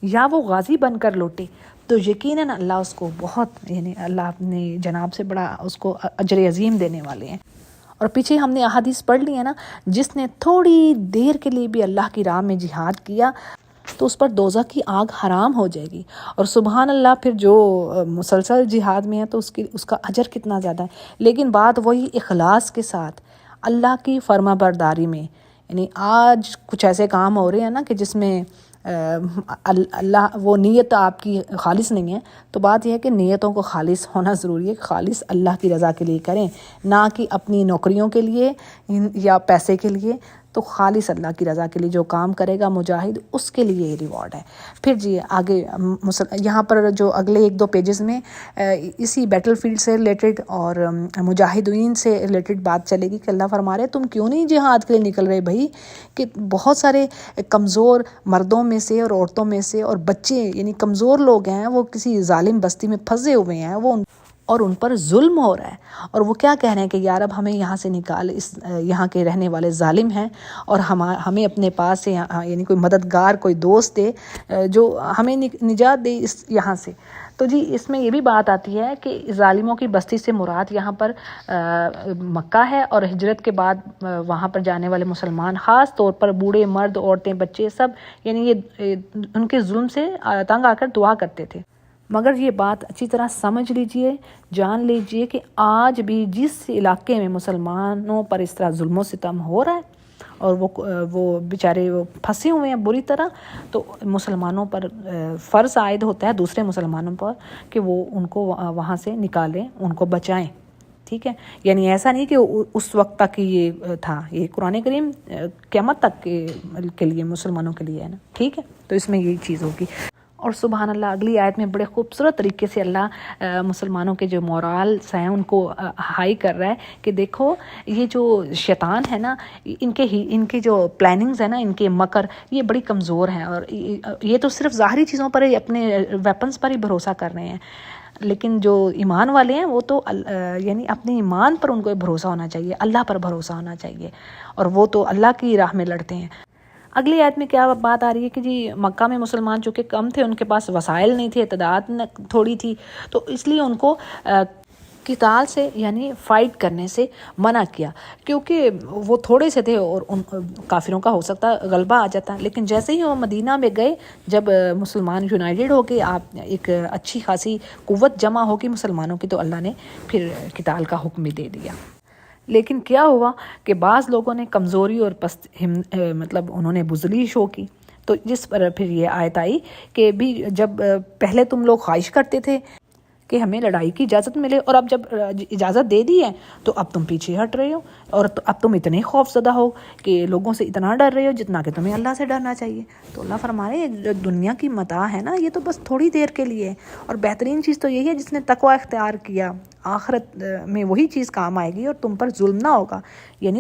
یا وہ غازی بن کر لوٹے تو یقیناً اللہ اس کو بہت اللہ اپنے جناب سے بڑا اس کو اجر عظیم دینے والے ہیں۔ اور پیچھے ہم نے احادیث پڑھ لی ہے نا، جس نے تھوڑی دیر کے لیے بھی اللہ کی راہ میں جہاد کیا تو اس پر دوزخ کی آگ حرام ہو جائے گی۔ اور سبحان اللہ، پھر جو مسلسل جہاد میں ہے تو اس کا اجر کتنا زیادہ ہے۔ لیکن بات وہی اخلاص کے ساتھ اللہ کی فرما برداری میں، آج کچھ ایسے کام ہو رہے ہیں نا کہ جس میں اللہ وہ نیت آپ کی خالص نہیں ہے، تو بات یہ ہے کہ نیتوں کو خالص ہونا ضروری ہے، خالص اللہ کی رضا کے لیے کریں، نہ کہ اپنی نوکریوں کے لیے یا پیسے کے لیے۔ تو خالص اللہ کی رضا کے لیے جو کام کرے گا مجاہد، اس کے لیے یہ ریوارڈ ہے۔ پھر جی آگے یہاں پر جو اگلے 1-2 پیجز میں اسی بیٹل فیلڈ سے ریلیٹڈ اور مجاہدین سے ریلیٹڈ بات چلے گی کہ اللہ فرما رہے تم کیوں نہیں جہاد کے لیے نکل رہے بھائی، کہ بہت سارے کمزور مردوں میں سے اور عورتوں میں سے اور بچے کمزور لوگ ہیں، وہ کسی ظالم بستی میں پھنسے ہوئے ہیں، اور ان پر ظلم ہو رہا ہے، اور وہ کیا کہہ رہے ہیں کہ یار اب ہمیں یہاں سے نکال، یہاں کے رہنے والے ظالم ہیں، اور ہمیں اپنے پاس سے کوئی مددگار، کوئی دوست دے جو ہمیں نجات دے یہاں سے۔ تو جی اس میں یہ بھی بات آتی ہے کہ ظالموں کی بستی سے مراد یہاں پر مکہ ہے، اور ہجرت کے بعد وہاں پر جانے والے مسلمان، خاص طور پر بوڑھے مرد، عورتیں، بچے، سب یہ ان کے ظلم سے تنگ آ کر دعا کرتے تھے۔ مگر یہ بات اچھی طرح سمجھ لیجئے، جان لیجئے کہ آج بھی جس علاقے میں مسلمانوں پر اس طرح ظلم و ستم ہو رہا ہے اور وہ بیچارے پھنسے ہوئے ہیں بری طرح، تو مسلمانوں پر فرض عائد ہوتا ہے دوسرے مسلمانوں پر کہ وہ ان کو وہاں سے نکالیں، ان کو بچائیں، ٹھیک ہے۔ ایسا نہیں کہ اس وقت تک یہ تھا، یہ قرآن کریم قیامت تک کے لیے مسلمانوں کے لیے ہے نا، ٹھیک ہے۔ تو اس میں یہی چیز ہوگی۔ اور سبحان اللہ، اگلی آیت میں بڑے خوبصورت طریقے سے اللہ مسلمانوں کے جو مورالز ہیں ان کو ہائی کر رہا ہے کہ دیکھو یہ جو شیطان ہے نا، ان کے جو پلاننگز ہیں نا، ان کے مکر، یہ بڑی کمزور ہیں، اور یہ تو صرف ظاہری چیزوں پر ہی، اپنے ویپنز پر ہی بھروسہ کر رہے ہیں، لیکن جو ایمان والے ہیں وہ تو اپنے ایمان پر ان کو بھروسہ ہونا چاہیے، اللہ پر بھروسہ ہونا چاہیے، اور وہ تو اللہ کی راہ میں لڑتے ہیں۔ اگلی آیت میں کیا بات آ رہی ہے کہ جی مکہ میں مسلمان چونکہ کم تھے، ان کے پاس وسائل نہیں تھے، تعداد تھوڑی تھی، تو اس لیے ان کو قتال سے فائٹ کرنے سے منع کیا، کیونکہ وہ تھوڑے سے تھے اور ان کافروں کا ہو سکتا غلبہ آ جاتا۔ لیکن جیسے ہی وہ مدینہ میں گئے، جب مسلمان یونائٹڈ ہو کے آپ ایک اچھی خاصی قوت جمع ہوگی مسلمانوں کی، تو اللہ نے پھر قتال کا حکم بھی دے دیا۔ لیکن کیا ہوا کہ بعض لوگوں نے کمزوری اور انہوں نے بزدلی شو کی، تو جس پر پھر یہ آیت آئی کہ بھی جب پہلے تم لوگ خواہش کرتے تھے کہ ہمیں لڑائی کی اجازت ملے، اور اب جب اجازت دے دی ہے تو اب تم پیچھے ہٹ رہے ہو، اور اب تم اتنے خوف زدہ ہو کہ لوگوں سے اتنا ڈر رہے ہو جتنا کہ تمہیں اللہ سے ڈرنا چاہیے۔ تو اللہ فرما رہے ہیں دنیا کی متاع ہے نا، یہ تو بس تھوڑی دیر کے لیے ہے، اور بہترین چیز تو یہی ہے جس نے تقوی اختیار کیا، آخرت میں وہی چیز کام آئے گی اور تم پر ظلم نہ ہوگا،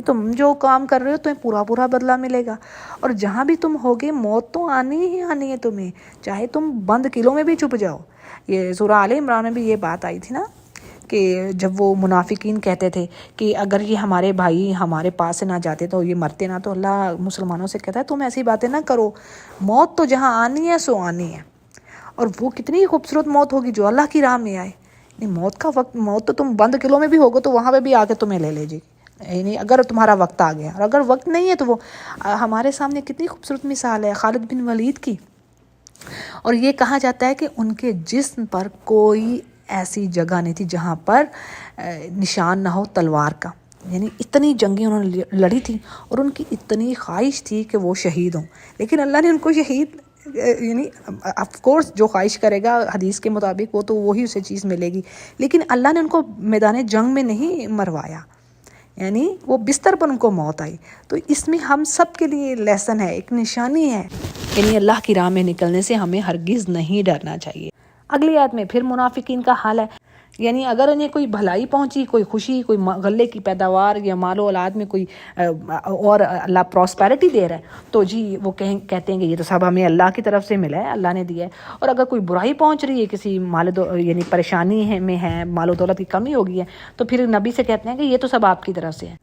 تم جو کام کر رہے ہو تمہیں پورا پورا بدلہ ملے گا، اور جہاں بھی تم ہوگے موت تو آنی ہی آنی ہے تمہیں، چاہے تم بند قلعوں میں بھی چھپ جاؤ۔ یہ سورہ آل عمران میں بھی یہ بات آئی تھی نا کہ جب وہ منافقین کہتے تھے کہ اگر یہ ہمارے بھائی ہمارے پاس سے نہ جاتے تو یہ مرتے نہ، تو اللہ مسلمانوں سے کہتا ہے تم ایسی باتیں نہ کرو، موت تو جہاں آنی ہے سو آنی ہے، اور وہ کتنی خوبصورت موت ہوگی جو اللہ کی راہ میں آئے۔ موت کا وقت، موت تو تم بند قلعوں میں بھی ہوگو تو وہاں پہ بھی آ کے تمہیں لے جی، اگر تمہارا وقت آ گیا، اور اگر وقت نہیں ہے تو وہ ہمارے سامنے کتنی خوبصورت مثال ہے خالد بن ولید کی، اور یہ کہا جاتا ہے کہ ان کے جسم پر کوئی ایسی جگہ نہیں تھی جہاں پر نشان نہ ہو تلوار کا، اتنی جنگیں انہوں نے لڑی تھی، اور ان کی اتنی خواہش تھی کہ وہ شہید ہوں، لیکن اللہ نے ان کو شہید آف کورس جو خواہش کرے گا حدیث کے مطابق وہ تو وہی اسے چیز ملے گی، لیکن اللہ نے ان کو میدان جنگ میں نہیں مروایا، وہ بستر پر ان کو موت آئی۔ تو اس میں ہم سب کے لیے لیسن ہے، ایک نشانی ہے، اللہ کی راہ میں نکلنے سے ہمیں ہرگز نہیں ڈرنا چاہیے۔ اگلی آیت میں پھر منافقین کا حال ہے، اگر انہیں کوئی بھلائی پہنچی، کوئی خوشی، کوئی غلے کی پیداوار یا مال و اولاد میں کوئی اور اللہ پراسپیرٹی دے رہا ہے تو جی وہ کہتے ہیں کہ یہ تو سب ہمیں اللہ کی طرف سے ملا ہے، اللہ نے دیا ہے، اور اگر کوئی برائی پہنچ رہی ہے، کسی پریشانی میں ہے، مال و دولت کی کمی ہو گئی ہے، تو پھر نبی سے کہتے ہیں کہ یہ تو سب آپ کی طرف سے ہے۔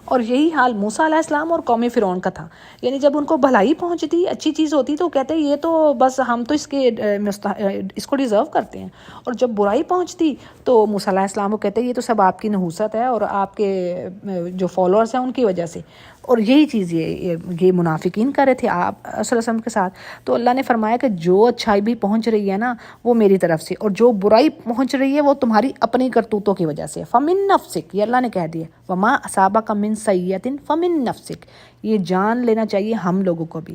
اور یہی حال موسیٰ علیہ السلام اور قوم فرعون کا تھا. یعنی جب ان کو بھلائی پہنچتی، اچھی چیز ہوتی، تو کہتے یہ تو بس ہم تو اس کو ڈیزرو کرتے ہیں. اور جب برائی پہنچتی تو موسیٰ علیہ السلام کو کہتے یہ تو سب آپ کی نحوست ہے اور آپ کے جو فالوورز ہیں ان کی وجہ سے. اور یہی چیز یہ منافقین کر رہے تھے آپ صلی اللہ علیہ وسلم کے ساتھ. تو اللہ نے فرمایا کہ جو اچھائی بھی پہنچ رہی ہے نا وہ میری طرف سے، اور جو برائی پہنچ رہی ہے وہ تمہاری اپنی کرتوتوں کی وجہ سے. فمن نفسک، یہ اللہ نے کہہ دیا، وما اصابک من سیئۃ فمن نفسک. یہ جان لینا چاہیے ہم لوگوں کو بھی.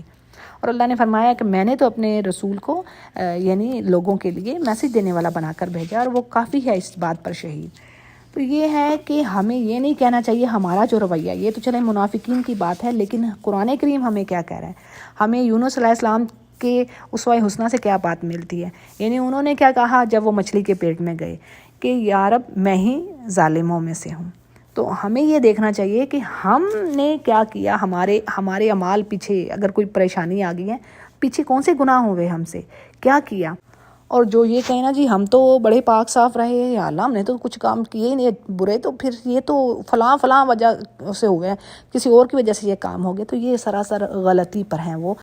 اور اللہ نے فرمایا کہ میں نے تو اپنے رسول کو یعنی لوگوں کے لیے میسج دینے والا بنا کر بھیجا، اور وہ کافی ہے اس بات پر شہید. تو یہ ہے کہ ہمیں یہ نہیں کہنا چاہیے ہمارا جو رویہ، یہ تو چلے منافقین کی بات ہے، لیکن قرآن کریم ہمیں کیا کہہ رہا ہے. ہمیں یونس علیہ السلام کے اسوہ حسنہ سے کیا بات ملتی ہے. یعنی انہوں نے کیا کہا جب وہ مچھلی کے پیٹ میں گئے کہ یا رب میں ہی ظالموں میں سے ہوں. تو ہمیں یہ دیکھنا چاہیے کہ ہم نے کیا کیا، ہمارے اعمال پیچھے اگر کوئی پریشانی آ گئی ہے، پیچھے کون سے گناہ ہوئے ہم سے، کیا کیا. اور جو یہ کہیں نا جی ہم تو بڑے پاک صاف رہے ہیں، یا اللہ ہم نے تو کچھ کام کیے ہی نہیں برے، تو پھر یہ تو فلاں وجہ سے ہوئے ہیں، کسی اور کی وجہ سے یہ کام ہو گیا، تو یہ سراسر غلطی پر ہیں وہ.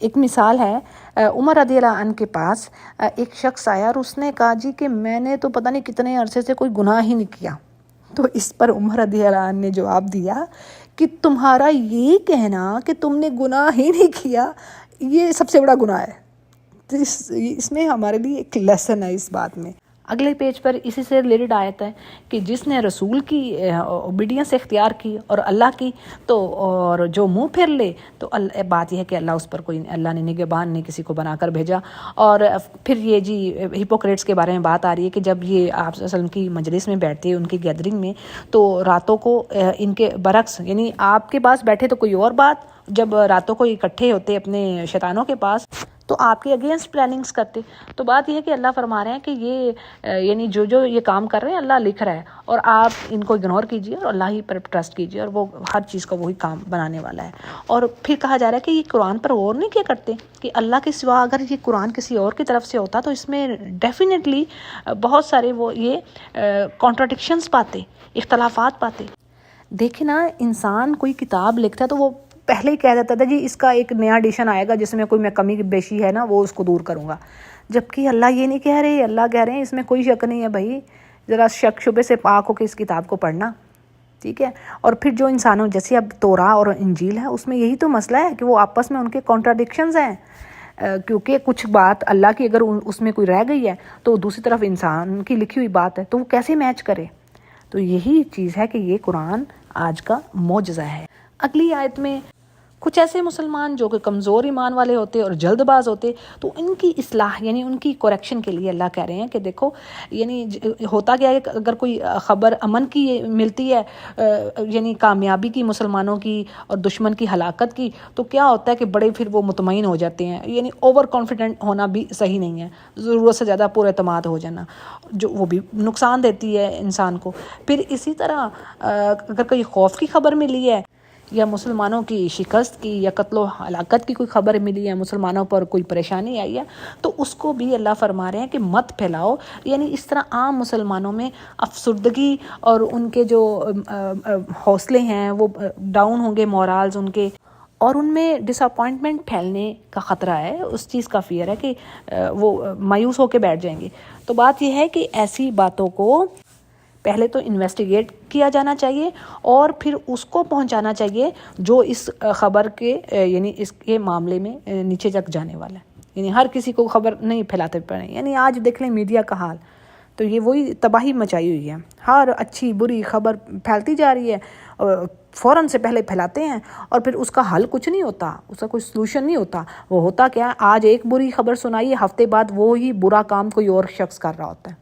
ایک مثال ہے، عمر رضی اللہ عنہ کے پاس ایک شخص آیا اور اس نے کہا جی کہ میں نے تو پتہ نہیں کتنے عرصے سے کوئی گناہ ہی نہیں کیا. تو اس پر عمر رضی اللہ عنہ نے جواب دیا کہ تمہارا یہ کہنا کہ تم نے گناہ ہی نہیں کیا یہ سب سے بڑا گناہ ہے. تو اس میں ہمارے لیے ایک لیسن ہے اس بات میں. اگلے پیج پر اسی سے ریلیٹڈ آیت ہے کہ جس نے رسول کی اوبیڈینس اختیار کی اور اللہ کی، تو اور جو منہ پھر لے تو بات یہ ہے کہ اللہ اس پر کوئی، اللہ نے نگہبان نہیں کسی کو بنا کر بھیجا. اور پھر یہ جی ہپوکریٹس کے بارے میں بات آ رہی ہے کہ جب یہ آپ صلی اللہ علیہ وسلم کی مجلس میں بیٹھتے ان کی گیدرنگ میں، تو راتوں کو ان کے برعکس، یعنی آپ کے پاس بیٹھے تو کوئی اور بات، جب راتوں کو اکٹھے ہوتے اپنے شیطانوں کے پاس تو آپ کے اگینسٹ پلاننگز کرتے. تو بات یہ ہے کہ اللہ فرما رہے ہیں کہ یہ یعنی جو یہ کام کر رہے ہیں اللہ لکھ رہا ہے، اور آپ ان کو اگنور کیجیے اور اللہ ہی پر ٹرسٹ کیجیے، اور وہ ہر چیز کا وہی کام بنانے والا ہے. اور پھر کہا جا رہا ہے کہ یہ قرآن پر غور نہیں کیا کرتے کہ اللہ کے سوا اگر یہ قرآن کسی اور کی طرف سے ہوتا تو اس میں ڈیفینیٹلی بہت سارے وہ یہ کانٹراڈکشنز پاتے، اختلافات پاتے. دیکھیں نا، انسان کوئی کتاب لکھتا ہے تو وہ پہلے ہی کہہ دیتا تھا جی اس کا ایک نیا ایڈیشن آئے گا جس میں کوئی میں کمی بیشی ہے نا وہ اس کو دور کروں گا. جبکہ اللہ یہ نہیں کہہ رہے، اللہ کہہ رہے ہیں اس میں کوئی شک نہیں ہے بھائی، ذرا شک شبے سے پاک ہو کے اس کتاب کو پڑھنا، ٹھیک ہے. اور پھر جو انسانوں جیسے اب توراہ اور انجیل ہے اس میں یہی تو مسئلہ ہے کہ وہ آپس میں ان کے کانٹراڈکشنز ہیں، کیونکہ کچھ بات اللہ کی اگر اس میں کوئی رہ گئی ہے تو دوسری طرف انسان کی لکھی ہوئی بات ہے، تو وہ کیسے میچ کرے. تو یہی چیز ہے کہ یہ قرآن آج کا معجزہ ہے. اگلی آیت میں کچھ ایسے مسلمان جو کہ کمزور ایمان والے ہوتے اور جلد باز ہوتے، تو ان کی اصلاح یعنی ان کی کریکشن کے لیے اللہ کہہ رہے ہیں کہ دیکھو، یعنی ہوتا کیا ہے کہ اگر کوئی خبر امن کی ملتی ہے، یعنی کامیابی کی مسلمانوں کی اور دشمن کی ہلاکت کی، تو کیا ہوتا ہے کہ بڑے پھر وہ مطمئن ہو جاتے ہیں. یعنی اوور کانفیڈنٹ ہونا بھی صحیح نہیں ہے، ضرورت سے زیادہ پر اعتماد ہو جانا جو وہ بھی نقصان دیتی ہے انسان کو. پھر اسی طرح اگر کوئی خوف کی خبر ملی ہے یا مسلمانوں کی شکست کی یا قتل و ہلاکت کی کوئی خبر ملی ہے، مسلمانوں پر کوئی پریشانی آئی ہے، تو اس کو بھی اللہ فرما رہے ہیں کہ مت پھیلاؤ. یعنی اس طرح عام مسلمانوں میں افسردگی اور ان کے جو حوصلے ہیں وہ ڈاؤن ہوں گے، مورالز ان کے، اور ان میں ڈس اپوائنٹمنٹ پھیلنے کا خطرہ ہے. اس چیز کا فیئر ہے کہ وہ مایوس ہو کے بیٹھ جائیں گے. تو بات یہ ہے کہ ایسی باتوں کو پہلے تو انویسٹیگیٹ کیا جانا چاہیے اور پھر اس کو پہنچانا چاہیے جو اس خبر کے یعنی اس کے معاملے میں نیچے تک جانے والا ہے. یعنی ہر کسی کو خبر نہیں پھیلاتے پڑیں. یعنی آج دیکھ لیں میڈیا کا حال، تو یہ وہی تباہی مچائی ہوئی ہے. ہر اچھی بری خبر پھیلتی جا رہی ہے، فوراً سے پہلے پھیلاتے ہیں اور پھر اس کا حل کچھ نہیں ہوتا، اس کا کوئی سلوشن نہیں ہوتا. وہ ہوتا کیا، آج ایک بری خبر سنائیے، ہفتے بعد وہی برا کام کوئی اور شخص کر رہا ہوتا ہے.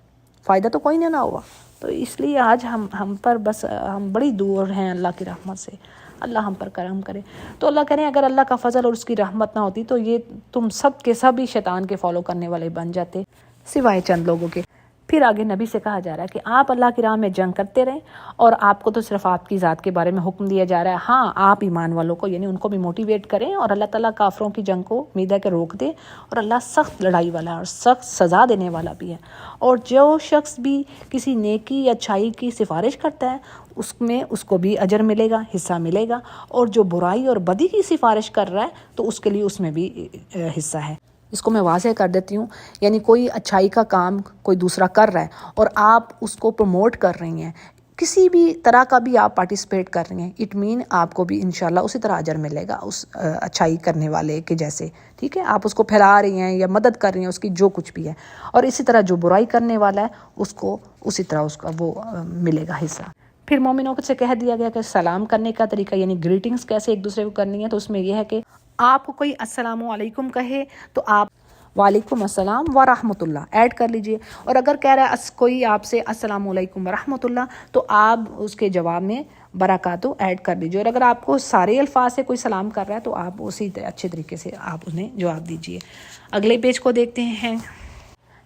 فائدہ تو کوئی نہ ہوا. تو اس لیے آج ہم پر بس ہم بڑی دور ہیں اللہ کی رحمت سے. اللہ ہم پر کرم کرے. تو اللہ کریں اگر اللہ کا فضل اور اس کی رحمت نہ ہوتی تو یہ تم سب کے سب ہی شیطان کے فالو کرنے والے بن جاتے، سوائے چند لوگوں کے. پھر آگے نبی سے کہا جا رہا ہے کہ آپ اللہ کی راہ میں جنگ کرتے رہیں، اور آپ کو تو صرف آپ کی ذات کے بارے میں حکم دیا جا رہا ہے، ہاں آپ ایمان والوں کو یعنی ان کو بھی موٹیویٹ کریں، اور اللہ تعالیٰ کافروں کی جنگ کو امید ہے کہ روک دے، اور اللہ سخت لڑائی والا ہے اور سخت سزا دینے والا بھی ہے۔ اور جو شخص بھی کسی نیکی یا اچھائی کی سفارش کرتا ہے اس میں اس کو بھی اجر ملے گا، حصہ ملے گا، اور جو برائی اور بدی کی سفارش کر رہا ہے تو اس کے لیے اس میں بھی حصہ ہے۔ اس کو میں واضح کر دیتی ہوں، یعنی کوئی اچھائی کا کام کوئی دوسرا کر رہا ہے اور آپ اس کو پروموٹ کر رہی ہیں، کسی بھی طرح کا بھی آپ پارٹیسپیٹ کر رہی ہیں، اٹ مین آپ کو بھی انشاءاللہ اسی طرح اجر ملے گا اس اچھائی کرنے والے کے جیسے، ٹھیک ہے؟ آپ اس کو پھیلا رہی ہیں یا مدد کر رہی ہیں اس کی جو کچھ بھی ہے، اور اسی طرح جو برائی کرنے والا ہے اس کو اسی طرح اس کا وہ ملے گا حصہ۔ پھر مومنوں سے کہہ دیا گیا کہ سلام کرنے کا طریقہ یعنی گریٹنگز کیسے ایک دوسرے کو کرنی ہے، تو اس میں یہ ہے کہ آپ کو کوئی السلام علیکم کہے تو آپ وعلیکم السلام ورحمۃ اللہ ایڈ کر لیجئے، اور اگر کہہ رہا ہے کوئی آپ سے السلام علیکم ورحمۃ اللہ تو آپ اس کے جواب میں برکاتہ ایڈ کر لیجئے، اور اگر آپ کو سارے الفاظ سے کوئی سلام کر رہا ہے تو آپ اسی اچھے طریقے سے آپ انہیں جواب دیجئے۔ اگلے پیج کو دیکھتے ہیں۔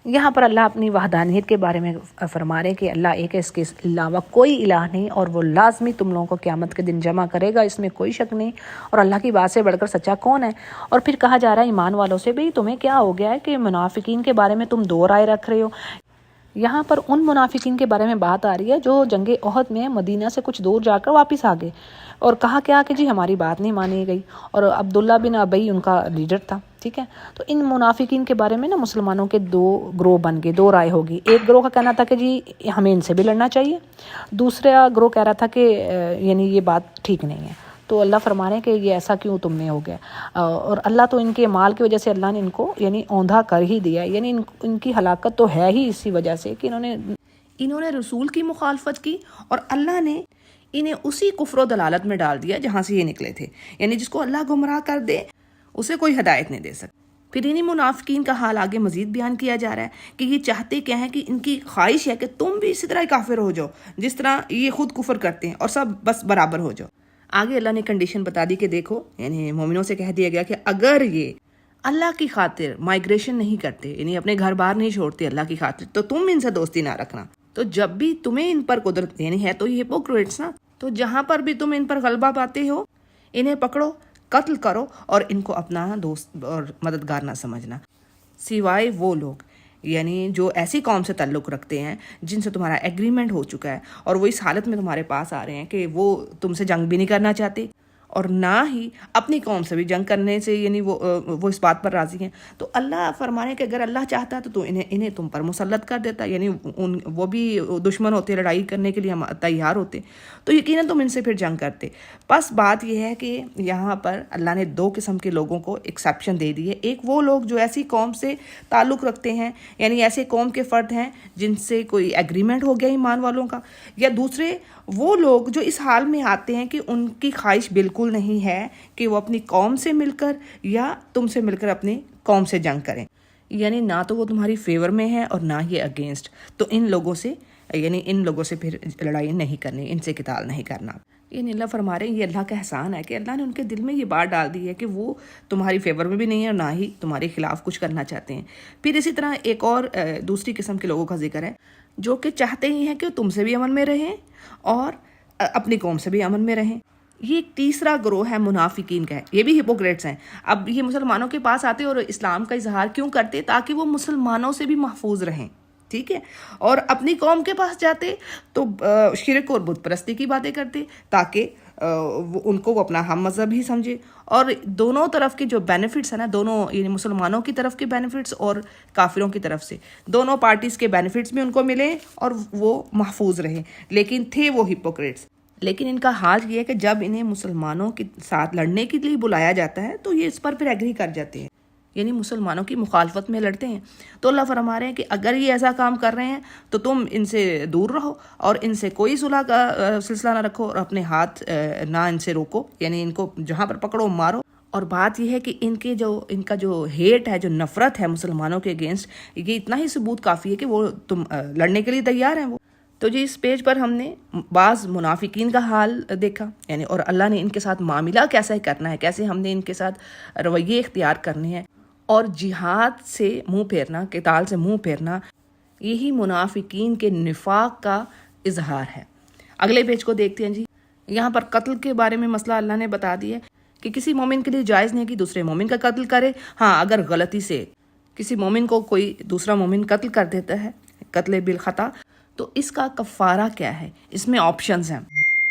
یہاں پر اللہ اپنی وحدانیت کے بارے میں فرما رہے ہیں کہ اللہ ایک ہے، اس کے علاوہ کوئی الہ نہیں، اور وہ لازمی تم لوگوں کو قیامت کے دن جمع کرے گا، اس میں کوئی شک نہیں، اور اللہ کی بات سے بڑھ کر سچا کون ہے۔ اور پھر کہا جا رہا ہے ایمان والوں سے بھی تمہیں کیا ہو گیا ہے کہ منافقین کے بارے میں تم دو رائے رکھ رہے ہو۔ یہاں پر ان منافقین کے بارے میں بات آ رہی ہے جو جنگ احد میں مدینہ سے کچھ دور جا کر واپس آ گئے، اور کہا کیا کہ جی ہماری بات نہیں مانی گئی، اور عبداللہ بن ابی ان کا لیڈر تھا، ٹھیک ہے؟ تو ان منافقین کے بارے میں نا مسلمانوں کے دو گروہ بن گئے، دو رائے ہوگی۔ ایک گروہ کا کہنا تھا کہ جی ہمیں ان سے بھی لڑنا چاہیے، دوسرا گروہ کہہ رہا تھا کہ یعنی یہ بات ٹھیک نہیں ہے۔ تو اللہ فرما رہے ہیں کہ یہ ایسا کیوں تم میں ہو گیا، اور اللہ تو ان کے مال کی وجہ سے اللہ نے ان کو یعنی اوندھا کر ہی دیا، یعنی ان کی ہلاکت تو ہے ہی اسی وجہ سے کہ انہوں نے رسول کی مخالفت کی، اور اللہ نے انہیں اسی کفر و دلالت میں ڈال دیا جہاں سے یہ نکلے تھے، یعنی جس کو اللہ گمراہ کر دے اسے کوئی ہدایت نہیں دے سکتا۔ پھر انہی منافقین کا حال آگے مزید بیان کیا جا رہا ہے کہ یہ چاہتے کیا ہیں کہ ان کی خواہش ہے کہ تم بھی اسی طرح کافر ہو جاؤ جس طرح یہ خود کفر کرتے ہیں، اور سب بس برابر ہو جاؤ۔ آگے اللہ نے کنڈیشن بتا دی کہ دیکھو، یعنی مومنوں سے کہہ دیا گیا کہ اگر یہ اللہ کی خاطر مائگریشن نہیں کرتے، یعنی اپنے گھر بار نہیں چھوڑتے اللہ کی خاطر، تو تم ان سے دوستی نہ رکھنا۔ تو جب بھی تمہیں ان پر قدرت دینی ہے تو یہ ہپوکریٹس نا، تو جہاں پر بھی تم ان پر غلبہ پاتے ہو انہیں پکڑو، قتل کرو، اور ان کو اپنا دوست اور مددگار نہ سمجھنا، سوائے وہ لوگ یعنی جو ایسی قوم سے تعلق رکھتے ہیں جن سے تمہارا ایگریمنٹ ہو چکا ہے، اور وہ اس حالت میں تمہارے پاس آ رہے ہیں کہ وہ تم سے جنگ بھی نہیں کرنا چاہتے اور نہ ہی اپنی قوم سے بھی جنگ کرنے سے یعنی وہ اس بات پر راضی ہیں۔ تو اللہ فرما رہے ہیں کہ اگر اللہ چاہتا تو انہیں تم پر مسلط کر دیتا، یعنی وہ بھی دشمن ہوتے، لڑائی کرنے کے لیے ہم تیار ہوتے، تو یقیناً تم ان سے پھر جنگ کرتے۔ بس بات یہ ہے کہ یہاں پر اللہ نے دو قسم کے لوگوں کو ایکسیپشن دے دی ہے، ایک وہ لوگ جو ایسی قوم سے تعلق رکھتے ہیں، یعنی ایسے قوم کے فرد ہیں جن سے کوئی ایگریمنٹ ہو گیا ایمان والوں کا، یا دوسرے وہ لوگ جو اس حال میں آتے ہیں کہ ان کی خواہش بالکل نہیں ہے کہ وہ اپنی قوم سے مل کر یا تم سے مل کر اپنی قوم سے جنگ کریں، یعنی نہ تو وہ تمہاری فیور میں ہے اور نہ ہی اگینسٹ، تو ان لوگوں سے پھر لڑائی نہیں کرنی، ان سے قتال نہیں کرنا۔ یعنی اللہ فرما رہے ہیں یہ اللہ کا احسان ہے کہ اللہ نے ان کے دل میں یہ بات ڈال دی ہے کہ وہ تمہاری فیور میں بھی نہیں ہے اور نہ ہی تمہارے خلاف کچھ کرنا چاہتے ہیں۔ پھر اسی طرح ایک اور دوسری قسم کے لوگوں کا ذکر ہے جو کہ چاہتے ہی ہیں کہ تم سے بھی امن میں رہیں اور اپنی قوم سے بھی امن میں رہیں۔ یہ ایک تیسرا گروہ ہے منافقین کا ہے، یہ بھی ہپوکریٹس ہیں۔ اب یہ مسلمانوں کے پاس آتے اور اسلام کا اظہار کیوں کرتے؟ تاکہ وہ مسلمانوں سے بھی محفوظ رہیں، ٹھیک ہے، اور اپنی قوم کے پاس جاتے تو شرک اور بت پرستی کی باتیں کرتے تاکہ ان کو وہ اپنا ہم مذہب ہی سمجھے، اور دونوں طرف کے جو بینیفٹس ہیں نا، دونوں یعنی مسلمانوں کی طرف کے بینیفٹس اور کافروں کی طرف سے دونوں پارٹیز کے بینیفٹس بھی ان کو ملے اور وہ محفوظ رہیں، لیکن تھے وہ ہپوکریٹس۔ لیکن ان کا حال یہ ہے کہ جب انہیں مسلمانوں کے ساتھ لڑنے کے لیے بلایا جاتا ہے تو یہ اس پر پھر ایگری کر جاتے ہیں، یعنی مسلمانوں کی مخالفت میں لڑتے ہیں۔ تو اللہ فرما رہے ہیں کہ اگر یہ ایسا کام کر رہے ہیں تو تم ان سے دور رہو اور ان سے کوئی صلح کا سلسلہ نہ رکھو، اور اپنے ہاتھ نہ ان سے روکو، یعنی ان کو جہاں پر پکڑو مارو۔ اور بات یہ ہے کہ ان کا جو ہیٹ ہے، جو نفرت ہے مسلمانوں کے اگینسٹ، یہ اتنا ہی ثبوت کافی ہے کہ وہ تم لڑنے کے لیے تیار ہیں وہ۔ تو جی اس پیج پر ہم نے بعض منافقین کا حال دیکھا، یعنی اور اللہ نے ان کے ساتھ معاملہ کیسے کرنا ہے، کیسے ہم نے ان کے ساتھ رویے اختیار کرنے ہیں، اور جہاد سے منہ پھیرنا، قتال سے منہ پھیرنا، یہی منافقین کے نفاق کا اظہار ہے۔ اگلے پیج کو دیکھتے ہیں جی۔ یہاں پر قتل کے بارے میں مسئلہ اللہ نے بتا دیا ہے کہ کسی مومن کے لیے جائز نہیں کہ دوسرے مومن کا قتل کرے۔ ہاں، اگر غلطی سے کسی مومن کو کوئی دوسرا مومن قتل کر دیتا ہے، قتل بالخطا، تو اس کا کفارہ کیا ہے؟ اس میں آپشنز ہیں۔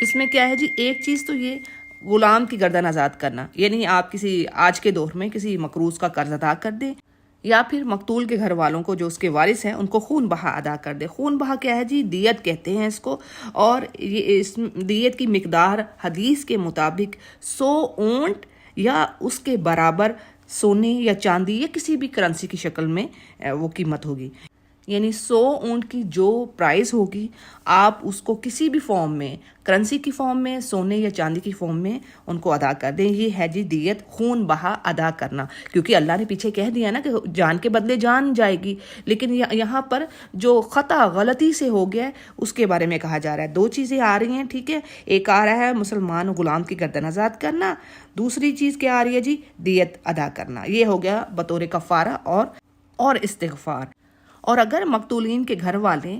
اس میں کیا ہے جی؟ ایک چیز تو یہ غلام کی گردن آزاد کرنا، یعنی آپ کسی آج کے دور میں کسی مقروض کا قرض ادا کر دیں، یا پھر مقتول کے گھر والوں کو جو اس کے وارث ہیں ان کو خون بہا ادا کر دے۔ خون بہا کیا ہے جی؟ دیت کہتے ہیں اس کو، اور یہ اس دیت کی مقدار حدیث کے مطابق 100 اونٹ یا اس کے برابر سونے یا چاندی یا کسی بھی کرنسی کی شکل میں وہ قیمت ہوگی، یعنی 100 اونٹ کی جو پرائز ہوگی آپ اس کو کسی بھی فارم میں، کرنسی کی فارم میں، سونے یا چاندی کی فارم میں ان کو ادا کر دیں۔ یہ ہے جی دیت، خون بہا ادا کرنا، کیونکہ اللہ نے پیچھے کہہ دیا نا کہ جان کے بدلے جان جائے گی، لیکن یہاں پر جو خطا غلطی سے ہو گیا ہے اس کے بارے میں کہا جا رہا ہے۔ دو چیزیں آ رہی ہیں، ٹھیک ہے، ایک آ رہا ہے مسلمان غلام کی گردن آزاد کرنا، دوسری چیز کیا آ رہی ہے جی؟ دیت ادا کرنا۔ یہ ہو گیا بطور کفارہ اور استغفار۔ اور اگر مقتولین کے گھر والے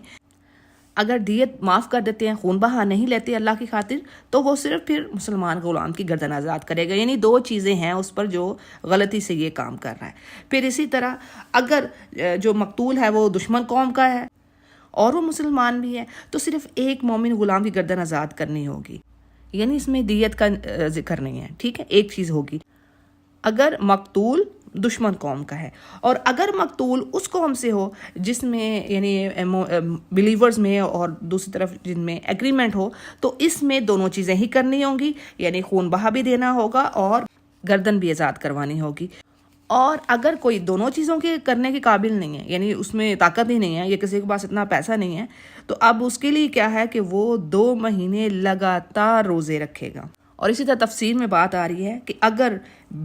اگر دیت معاف کر دیتے ہیں، خون بہا نہیں لیتے اللہ کی خاطر، تو وہ صرف پھر مسلمان غلام کی گردن آزاد کرے گا۔ یعنی دو چیزیں ہیں اس پر جو غلطی سے یہ کام کر رہا ہے۔ پھر اسی طرح اگر جو مقتول ہے وہ دشمن قوم کا ہے اور وہ مسلمان بھی ہے، تو صرف ایک مومن غلام کی گردن آزاد کرنی ہوگی، یعنی اس میں دیت کا ذکر نہیں ہے، ٹھیک ہے، ایک چیز ہوگی اگر مقتول دشمن قوم کا ہے، اور اگر مقتول اس قوم سے ہو جس میں یعنی بلیورز میں اور دوسری طرف جن میں ایگریمنٹ ہو، تو اس میں دونوں چیزیں ہی کرنی ہوں گی، یعنی خون بہا بھی دینا ہوگا اور گردن بھی آزاد کروانی ہوگی۔ اور اگر کوئی دونوں چیزوں کے کرنے کے قابل نہیں ہے، یعنی اس میں طاقت ہی نہیں ہے یا کسی کے پاس اتنا پیسہ نہیں ہے، تو اب اس کے لیے کیا ہے کہ وہ 2 مہینے لگاتار روزے رکھے گا۔ اور اسی طرح تفسیر میں بات آ رہی ہے کہ اگر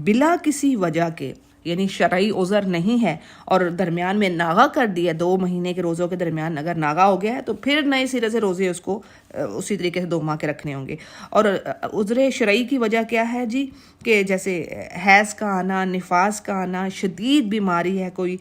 بلا کسی وجہ کے، یعنی شرعی عذر نہیں ہے، اور درمیان میں ناغا کر دیا، 2 مہینے کے روزوں کے درمیان اگر ناغا ہو گیا ہے، تو پھر نئے سرے سے روزے اس کو اسی طریقے سے 2 ماہ کے رکھنے ہوں گے۔ اور عذر شرعی کی وجہ کیا ہے جی؟ کہ جیسے حیض کا آنا، نفاس کا آنا، شدید بیماری ہے کوئی،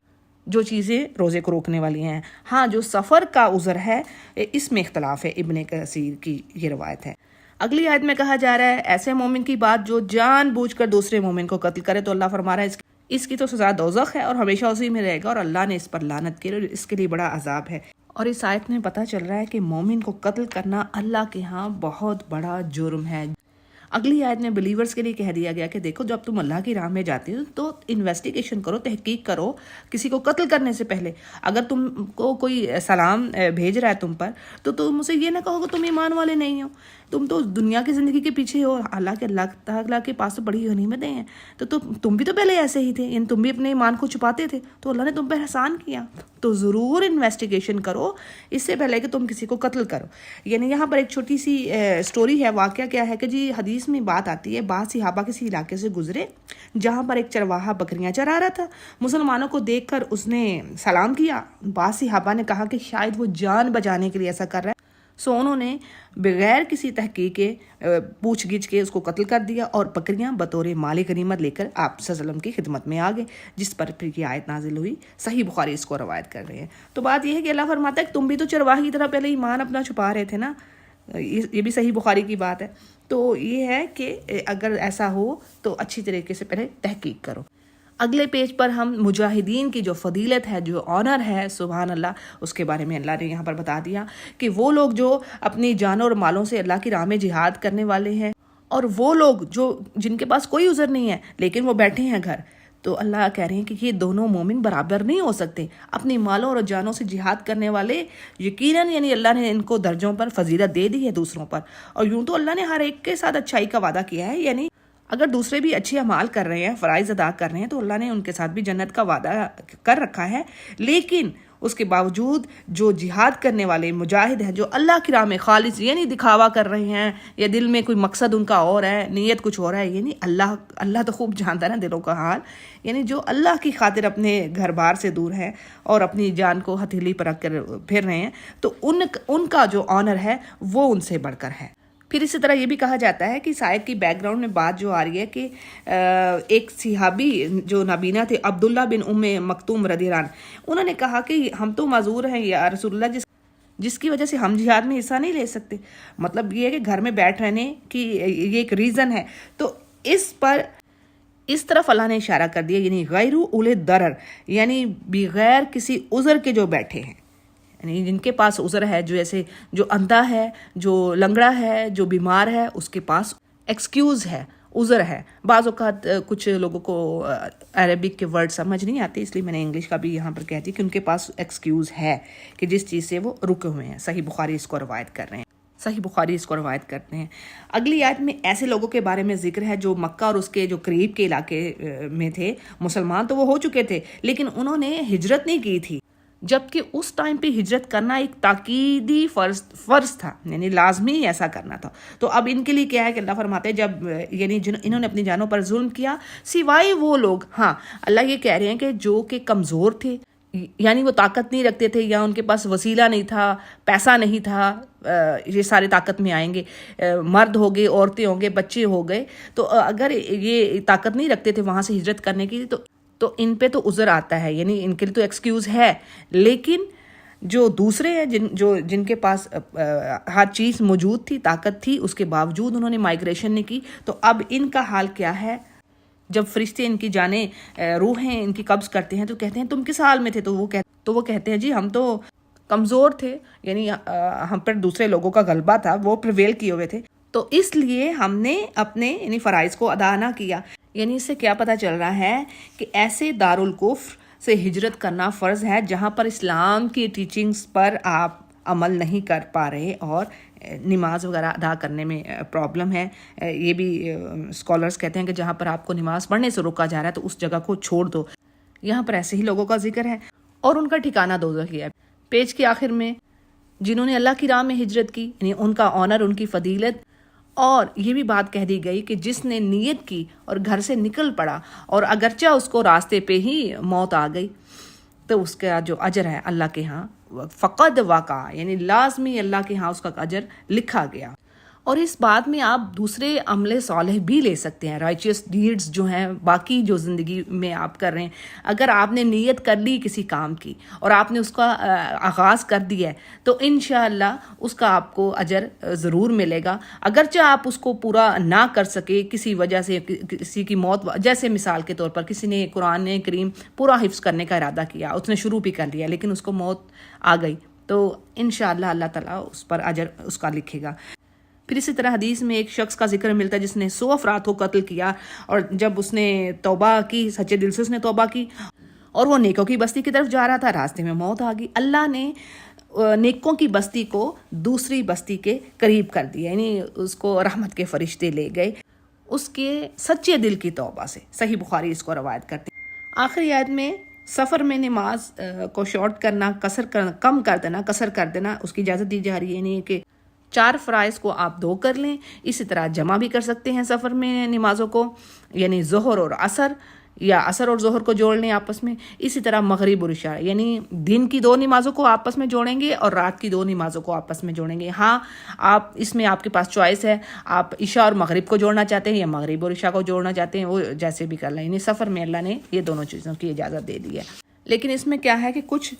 جو چیزیں روزے کو روکنے والی ہیں۔ ہاں، جو سفر کا عذر ہے اس میں اختلاف ہے، ابن کثیر کی یہ روایت ہے۔ اگلی آیت میں کہا جا رہا ہے ایسے مومن کی بات جو جان بوجھ کر دوسرے مومن کو قتل کرے، تو اللہ فرما رہا ہے اس کی تو سزا دوزخ ہے اور ہمیشہ اسی میں رہے گا، اور اللہ نے اس پر لعنت کی اور اس کے لیے بڑا عذاب ہے۔ اور اس آیت میں پتہ چل رہا ہے کہ مومن کو قتل کرنا اللہ کے ہاں بہت بڑا جرم ہے۔ اگلی آیت میں بلیورز کے لیے کہہ دیا گیا کہ دیکھو، جب تم اللہ کی راہ میں جاتے ہو تو انویسٹیگیشن کرو، تحقیق کرو کسی کو قتل کرنے سے پہلے۔ اگر تم کو کوئی سلام بھیج رہا ہے تم پر، تو تم اسے یہ نہ کہو کہ تم ایمان والے نہیں ہو، تم تو دنیا کی زندگی کے پیچھے ہو، حالانکہ اللہ تعالیٰ کے پاس تو بڑی غنیمتیں ہیں، تو تم بھی تو پہلے ایسے ہی تھے، یعنی تم بھی اپنے ایمان کو چھپاتے تھے، تو اللہ نے تم پہ احسان کیا، تو ضرور انویسٹیگیشن کرو اس سے پہلے کہ تم کسی کو قتل کرو۔ یعنی یہاں پر ایک چھوٹی سی سٹوری ہے، واقعہ کیا ہے کہ جی حدیث میں بات آتی ہے، بعض صحابہ کسی علاقے سے گزرے جہاں پر ایک چرواہا بکریاں چرا رہا تھا۔ مسلمانوں کو دیکھ کر اس نے سلام کیا۔ بعض صحابہ نے کہا کہ شاید وہ جان بچانے کے لیے ایسا کر رہا ہے، سو انہوں نے بغیر کسی تحقیق کے پوچھ گچھ کے اس کو قتل کر دیا، اور بکریاں بطور مال غنیمت لے کر آپ صلی اللہ علیہ وسلم کی خدمت میں آ گئے، جس پر پھر یہ آیت نازل ہوئی۔ صحیح بخاری اس کو روایت کر رہے ہیں۔ تو بات یہ ہے کہ اللہ فرماتا ہے کہ تم بھی تو چرواہی کی طرح پہلے ایمان اپنا چھپا رہے تھے نا، یہ بھی صحیح بخاری کی بات ہے۔ تو یہ ہے کہ اگر ایسا ہو تو اچھی طریقے سے پہلے تحقیق کرو۔ اگلے پیج پر ہم مجاہدین کی جو فضیلت ہے، جو آنر ہے، سبحان اللہ، اس کے بارے میں اللہ نے یہاں پر بتا دیا کہ وہ لوگ جو اپنی جانوں اور مالوں سے اللہ کی راہ میں جہاد کرنے والے ہیں، اور وہ لوگ جن کے پاس کوئی عذر نہیں ہے لیکن وہ بیٹھے ہیں گھر، تو اللہ کہہ رہے ہیں کہ یہ دونوں مومن برابر نہیں ہو سکتے۔ اپنی مالوں اور جانوں سے جہاد کرنے والے یقیناً یعنی اللہ نے ان کو درجوں پر فضیلت دے دی ہے دوسروں پر، اور یوں تو اللہ نے ہر ایک کے ساتھ اچھائی کا وعدہ کیا ہے، یعنی اگر دوسرے بھی اچھے اعمال کر رہے ہیں، فرائض ادا کر رہے ہیں، تو اللہ نے ان کے ساتھ بھی جنت کا وعدہ کر رکھا ہے۔ لیکن اس کے باوجود جو جہاد کرنے والے مجاہد ہیں، جو اللہ کی راہ میں خالص یعنی دکھاوا کر رہے ہیں، یا دل میں کوئی مقصد ان کا اور ہے، نیت کچھ اور ہے، یعنی اللہ تو خوب جانتا ہے نا دلوں کا حال، یعنی جو اللہ کی خاطر اپنے گھر بار سے دور ہیں اور اپنی جان کو ہتھیلی پر رکھ کر پھر رہے ہیں، تو ان کا جو آنر ہے وہ ان سے بڑھ کر ہے۔ پھر اسی طرح یہ بھی کہا جاتا ہے کہ اس آیت کی بیک گراؤنڈ میں بات جو آ رہی ہے کہ ایک صحابی جو نابینا تھے عبداللہ بن ام مکتوم رضی اللہ عنہ، انہوں نے کہا کہ ہم تو معذور ہیں یا رسول اللہ، جس کی وجہ سے ہم جہاد میں حصہ نہیں لے سکتے. مطلب یہ ہے کہ گھر میں بیٹھ رہنے کی یہ ایک ریزن ہے. تو اس پر اس طرف اللہ نے اشارہ کر دیا، یعنی غیر اولِ ضرر، یعنی بغیر کسی عذر کے جو بیٹھے ہیں، یعنی جن کے پاس عذر ہے، جو ایسے جو اندھا ہے، جو لنگڑا ہے، جو بیمار ہے، اس کے پاس ایکسکیوز ہے، عذر ہے. بعض اوقات کچھ لوگوں کو عربک کے ورڈ سمجھ نہیں آتے، اس لیے میں نے انگلش کا بھی یہاں پر کہہ دی کہ ان کے پاس ایکسکیوز ہے کہ جس چیز سے وہ رکے ہوئے ہیں. صحیح بخاری اس کو روایت کر رہے ہیں، صحیح بخاری اس کو روایت کرتے ہیں. اگلی آیت میں ایسے لوگوں کے بارے میں ذکر ہے جو مکہ اور اس کے جو قریب کے علاقے میں تھے. مسلمان تو وہ ہو چکے تھے لیکن انہوں نے ہجرت نہیں کی تھی، جبکہ اس ٹائم پہ ہجرت کرنا ایک تاکیدی فرض تھا، یعنی لازمی ایسا کرنا تھا. تو اب ان کے لیے کیا ہے کہ اللہ فرماتے ہیں جب یعنی انہوں نے اپنی جانوں پر ظلم کیا، سوائے وہ لوگ، ہاں اللہ یہ کہہ رہے ہیں کہ جو کہ کمزور تھے، یعنی وہ طاقت نہیں رکھتے تھے یا ان کے پاس وسیلہ نہیں تھا، پیسہ نہیں تھا، یہ سارے طاقت میں آئیں گے، مرد ہو گئے، عورتیں ہوں گے، بچے ہو گئے. تو اگر یہ طاقت نہیں رکھتے تھے وہاں سے ہجرت کرنے کی تو ان پہ تو عذر آتا ہے، یعنی ان کے لیے تو ایکسکیوز ہے. لیکن جو دوسرے ہیں جن کے پاس ہر چیز موجود تھی، طاقت تھی، اس کے باوجود انہوں نے مائگریشن نہیں کی، تو اب ان کا حال کیا ہے؟ جب فرشتے ان کی جانیں روحیں ان کی قبض کرتے ہیں تو کہتے ہیں تم کس حال میں تھے؟ تو وہ کہتے ہیں جی ہم تو کمزور تھے، یعنی ہم پر دوسرے لوگوں کا غلبہ تھا، وہ پریویل کیے ہوئے تھے، تو اس لیے ہم نے اپنے یعنی فرائض کو ادا نہ کیا. یعنی اس سے کیا پتہ چل رہا ہے کہ ایسے دارالکفر سے ہجرت کرنا فرض ہے جہاں پر اسلام کی ٹیچنگز پر آپ عمل نہیں کر پا رہے اور نماز وغیرہ ادا کرنے میں پرابلم ہے. یہ بھی اسکالرز کہتے ہیں کہ جہاں پر آپ کو نماز پڑھنے سے روکا جا رہا ہے تو اس جگہ کو چھوڑ دو. یہاں پر ایسے ہی لوگوں کا ذکر ہے اور ان کا ٹھکانہ دوزخ ہے. پیج کے آخر میں جنہوں نے اللہ کی راہ میں ہجرت کی، یعنی ان کا آنر، ان کی فضیلت، اور یہ بھی بات کہہ دی گئی کہ جس نے نیت کی اور گھر سے نکل پڑا اور اگرچہ اس کو راستے پہ ہی موت آ گئی تو اس کا جو اجر ہے اللہ کے ہاں فقد واقع، یعنی لازمی اللہ کے ہاں اس کا اجر لکھا گیا. اور اس بات میں آپ دوسرے عمل صالح بھی لے سکتے ہیں، رائچیس ڈیڈز جو ہیں باقی جو زندگی میں آپ کر رہے ہیں. اگر آپ نے نیت کر لی کسی کام کی اور آپ نے اس کا آغاز کر دیا ہے تو انشاءاللہ اس کا آپ کو اجر ضرور ملے گا. اگرچہ آپ اس کو پورا نہ کر سکے کسی وجہ سے، کسی کی موت، جیسے مثال کے طور پر کسی نے قرآن کریم پورا حفظ کرنے کا ارادہ کیا، اس نے شروع بھی کر لیا لیکن اس کو موت آ گئی، تو انشاءاللہ اللہ تعالیٰ اس پر اجر اس کا لکھے گا. پھر اسی طرح حدیث میں ایک شخص کا ذکر ملتا ہے جس نے 100 افراد کو قتل کیا، اور جب اس نے توبہ کی، سچے دل سے اس نے توبہ کی اور وہ نیکوں کی بستی کی طرف جا رہا تھا، راستے میں موت آ گئی. اللہ نے نیکوں کی بستی کو دوسری بستی کے قریب کر دیا، یعنی اس کو رحمت کے فرشتے لے گئے اس کے سچے دل کی توبہ سے. صحیح بخاری اس کو روایت کرتے ہیں. آخری آیت میں سفر میں نماز کو شارٹ کرنا، کم کر دینا، قصر کر دینا، اس کی اجازت دی جا رہی ہے. یعنی کہ 4 فرائض کو آپ 2 کر لیں. اسی طرح جمع بھی کر سکتے ہیں سفر میں نمازوں کو، یعنی ظہر اور عصر، یا عصر اور ظہر کو جوڑ لیں آپس میں. اسی طرح مغرب اور عشاء، یعنی دن کی 2 نمازوں کو آپس میں جوڑیں گے اور رات کی 2 نمازوں کو آپس میں جوڑیں گے. ہاں آپ اس میں آپ کے پاس چوائس ہے، آپ عشاء اور مغرب کو جوڑنا چاہتے ہیں یا مغرب اور عشاء کو جوڑنا چاہتے ہیں، وہ جیسے بھی کر لیں. یعنی سفر میں اللہ نے یہ دونوں چیزوں کی اجازت دے دی ہے. لیکن اس میں کیا ہے کہ کچھ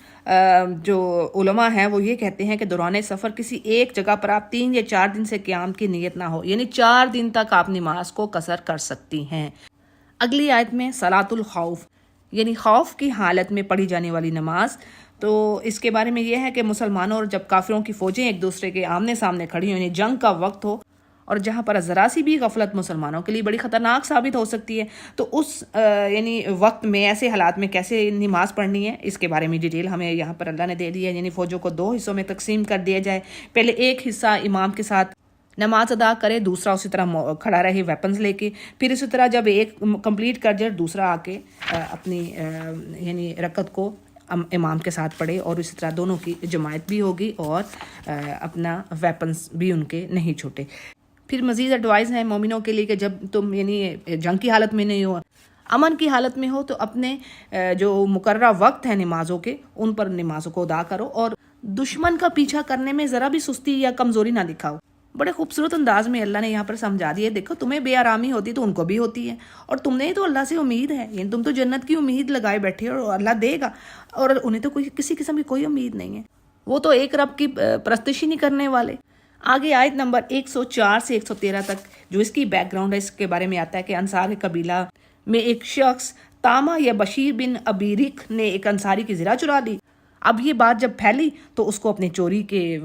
جو علماء ہیں وہ یہ کہتے ہیں کہ دوران سفر کسی ایک جگہ پر آپ 3 یا 4 دن سے قیام کی نیت نہ ہو، یعنی 4 دن تک آپ نماز کو قصر کر سکتی ہیں. اگلی آیت میں صلاۃ الخوف، یعنی خوف کی حالت میں پڑھی جانے والی نماز. تو اس کے بارے میں یہ ہے کہ مسلمانوں اور جب کافروں کی فوجیں ایک دوسرے کے آمنے سامنے کھڑی ہوں، یعنی جنگ کا وقت ہو، اور جہاں پر ذرا سی بھی غفلت مسلمانوں کے لیے بڑی خطرناک ثابت ہو سکتی ہے، تو اس یعنی وقت میں ایسے حالات میں کیسے نماز پڑھنی ہے، اس کے بارے میں ڈیٹیل ہمیں یہاں پر اللہ نے دے دی ہے. یعنی فوجوں کو 2 حصوں میں تقسیم کر دیا جائے. پہلے ایک حصہ امام کے ساتھ نماز ادا کرے، دوسرا اسی طرح کھڑا رہے ویپنز لے کے. پھر اسی طرح جب ایک کمپلیٹ کر جائے دوسرا آ کے اپنی یعنی رکعت کو امام کے ساتھ پڑھے، اور اسی طرح دونوں کی جماعت بھی ہوگی اور اپنا ویپنز بھی ان کے نہیں چھوٹے. پھر مزید ایڈوائز ہے مومنوں کے لیے کہ جب تم یعنی جنگ کی حالت میں نہیں ہو، امن کی حالت میں ہو، تو اپنے جو مقررہ وقت ہیں نمازوں کے ان پر نمازوں کو ادا کرو، اور دشمن کا پیچھا کرنے میں ذرا بھی سستی یا کمزوری نہ دکھاؤ. بڑے خوبصورت انداز میں اللہ نے یہاں پر سمجھا دیا، دیکھو تمہیں بے آرامی ہوتی تو ان کو بھی ہوتی ہے، اور تم نے تو اللہ سے امید ہے، یعنی تم تو جنت کی امید لگائے بیٹھے اور اللہ دے گا، اور انہیں تو کوئی کسی قسم کی کوئی امید نہیں ہے، وہ تو ایک رب کی پرستش ہی نہیں کرنے والے۔ آگے آیت نمبر 104 سے 113 تک جو اس کی بیک گراؤنڈ ہے، اس کے بارے میں آتا ہے کہ انصار قبیلہ میں ایک شخص تاما یا بشیر بن ابیرک نے ایک انصاری کی زرہ چرا لی۔ اب یہ بات جب پھیلی تو اس کو اپنی چوری کے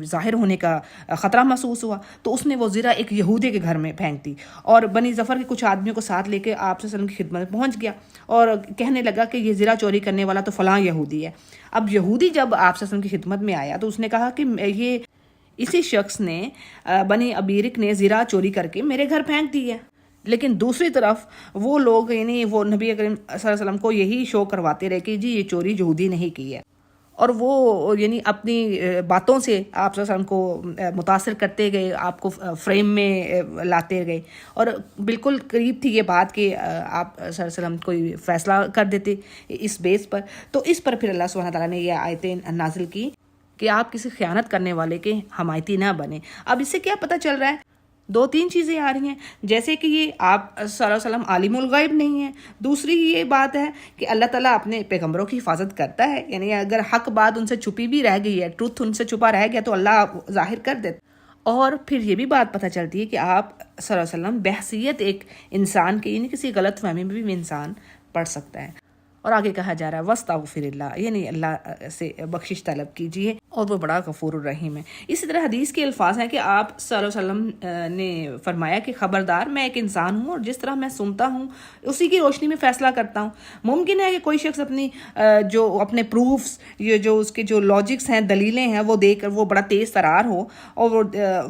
ظاہر ہونے کا خطرہ محسوس ہوا، تو اس نے وہ زرہ ایک یہودی کے گھر میں پھینک دی اور بنی ظفر کے کچھ آدمیوں کو ساتھ لے کے آپ صلی اللہ علیہ وسلم کی خدمت میں پہنچ گیا اور کہنے لگا کہ یہ زرہ چوری کرنے والا تو فلاں یہودی ہے۔ اب یہودی جب آپ صلی اللہ علیہ وسلم کی خدمت میں آیا تو اس نے کہا کہ یہ اسی شخص نے بنی ابیرک نے زرہ چوری کر کے میرے گھر پھینک دی ہے۔ لیکن دوسری طرف وہ لوگ یعنی وہ نبی کریم صلی اللہ علیہ وسلم کو یہی شو کرواتے رہے کہ جی یہ چوری یہودی نہیں کی ہے، اور وہ یعنی اپنی باتوں سے آپ صلی اللہ علیہ وسلم کو متاثر کرتے گئے، آپ کو فریم میں لاتے گئے، اور بالکل قریب تھی یہ بات کہ آپ صلی اللہ علیہ وسلم کوئی فیصلہ کر دیتے اس بیس پر۔ تو اس پر پھر اللہ سبحانہ تعالیٰ نے یہ آیتیں نازل کی کہ آپ کسی خیانت کرنے والے کے حمایتی نہ بنے۔ اب اس سے کیا پتہ چل رہا ہے؟ 2-3 چیزیں آ رہی ہیں، جیسے کہ یہ آپ صلی اللہ علیہ وسلم عالم الغیب نہیں ہیں، دوسری یہ بات ہے کہ اللہ تعالیٰ اپنے پیغمبروں کی حفاظت کرتا ہے، یعنی اگر حق بات ان سے چھپی بھی رہ گئی ہے، ٹروتھ ان سے چھپا رہ گیا تو اللہ ظاہر کر دیتا۔ اور پھر یہ بھی بات پتہ چلتی ہے کہ آپ صلی اللہ علیہ وسلم بحیثیت ایک انسان کے، یعنی کسی غلط فہمی میں بھی انسان پڑھ سکتا ہے۔ اور آگے کہا جا رہا ہے وَاسْتَغْفِرِ اللَّهِ، یعنی اللہ سے بخشش طلب کیجیے اور وہ بڑا غفور الرحیم ہے۔ اسی طرح حدیث کے الفاظ ہیں کہ آپ صلی اللہ علیہ وسلم نے فرمایا کہ خبردار میں ایک انسان ہوں اور جس طرح میں سنتا ہوں اسی کی روشنی میں فیصلہ کرتا ہوں۔ ممکن ہے کہ کوئی شخص اپنی جو اپنے پروفس، یہ جو اس کے جو لاجکس ہیں، دلیلیں ہیں، وہ دے کر وہ بڑا تیز ترار ہو اور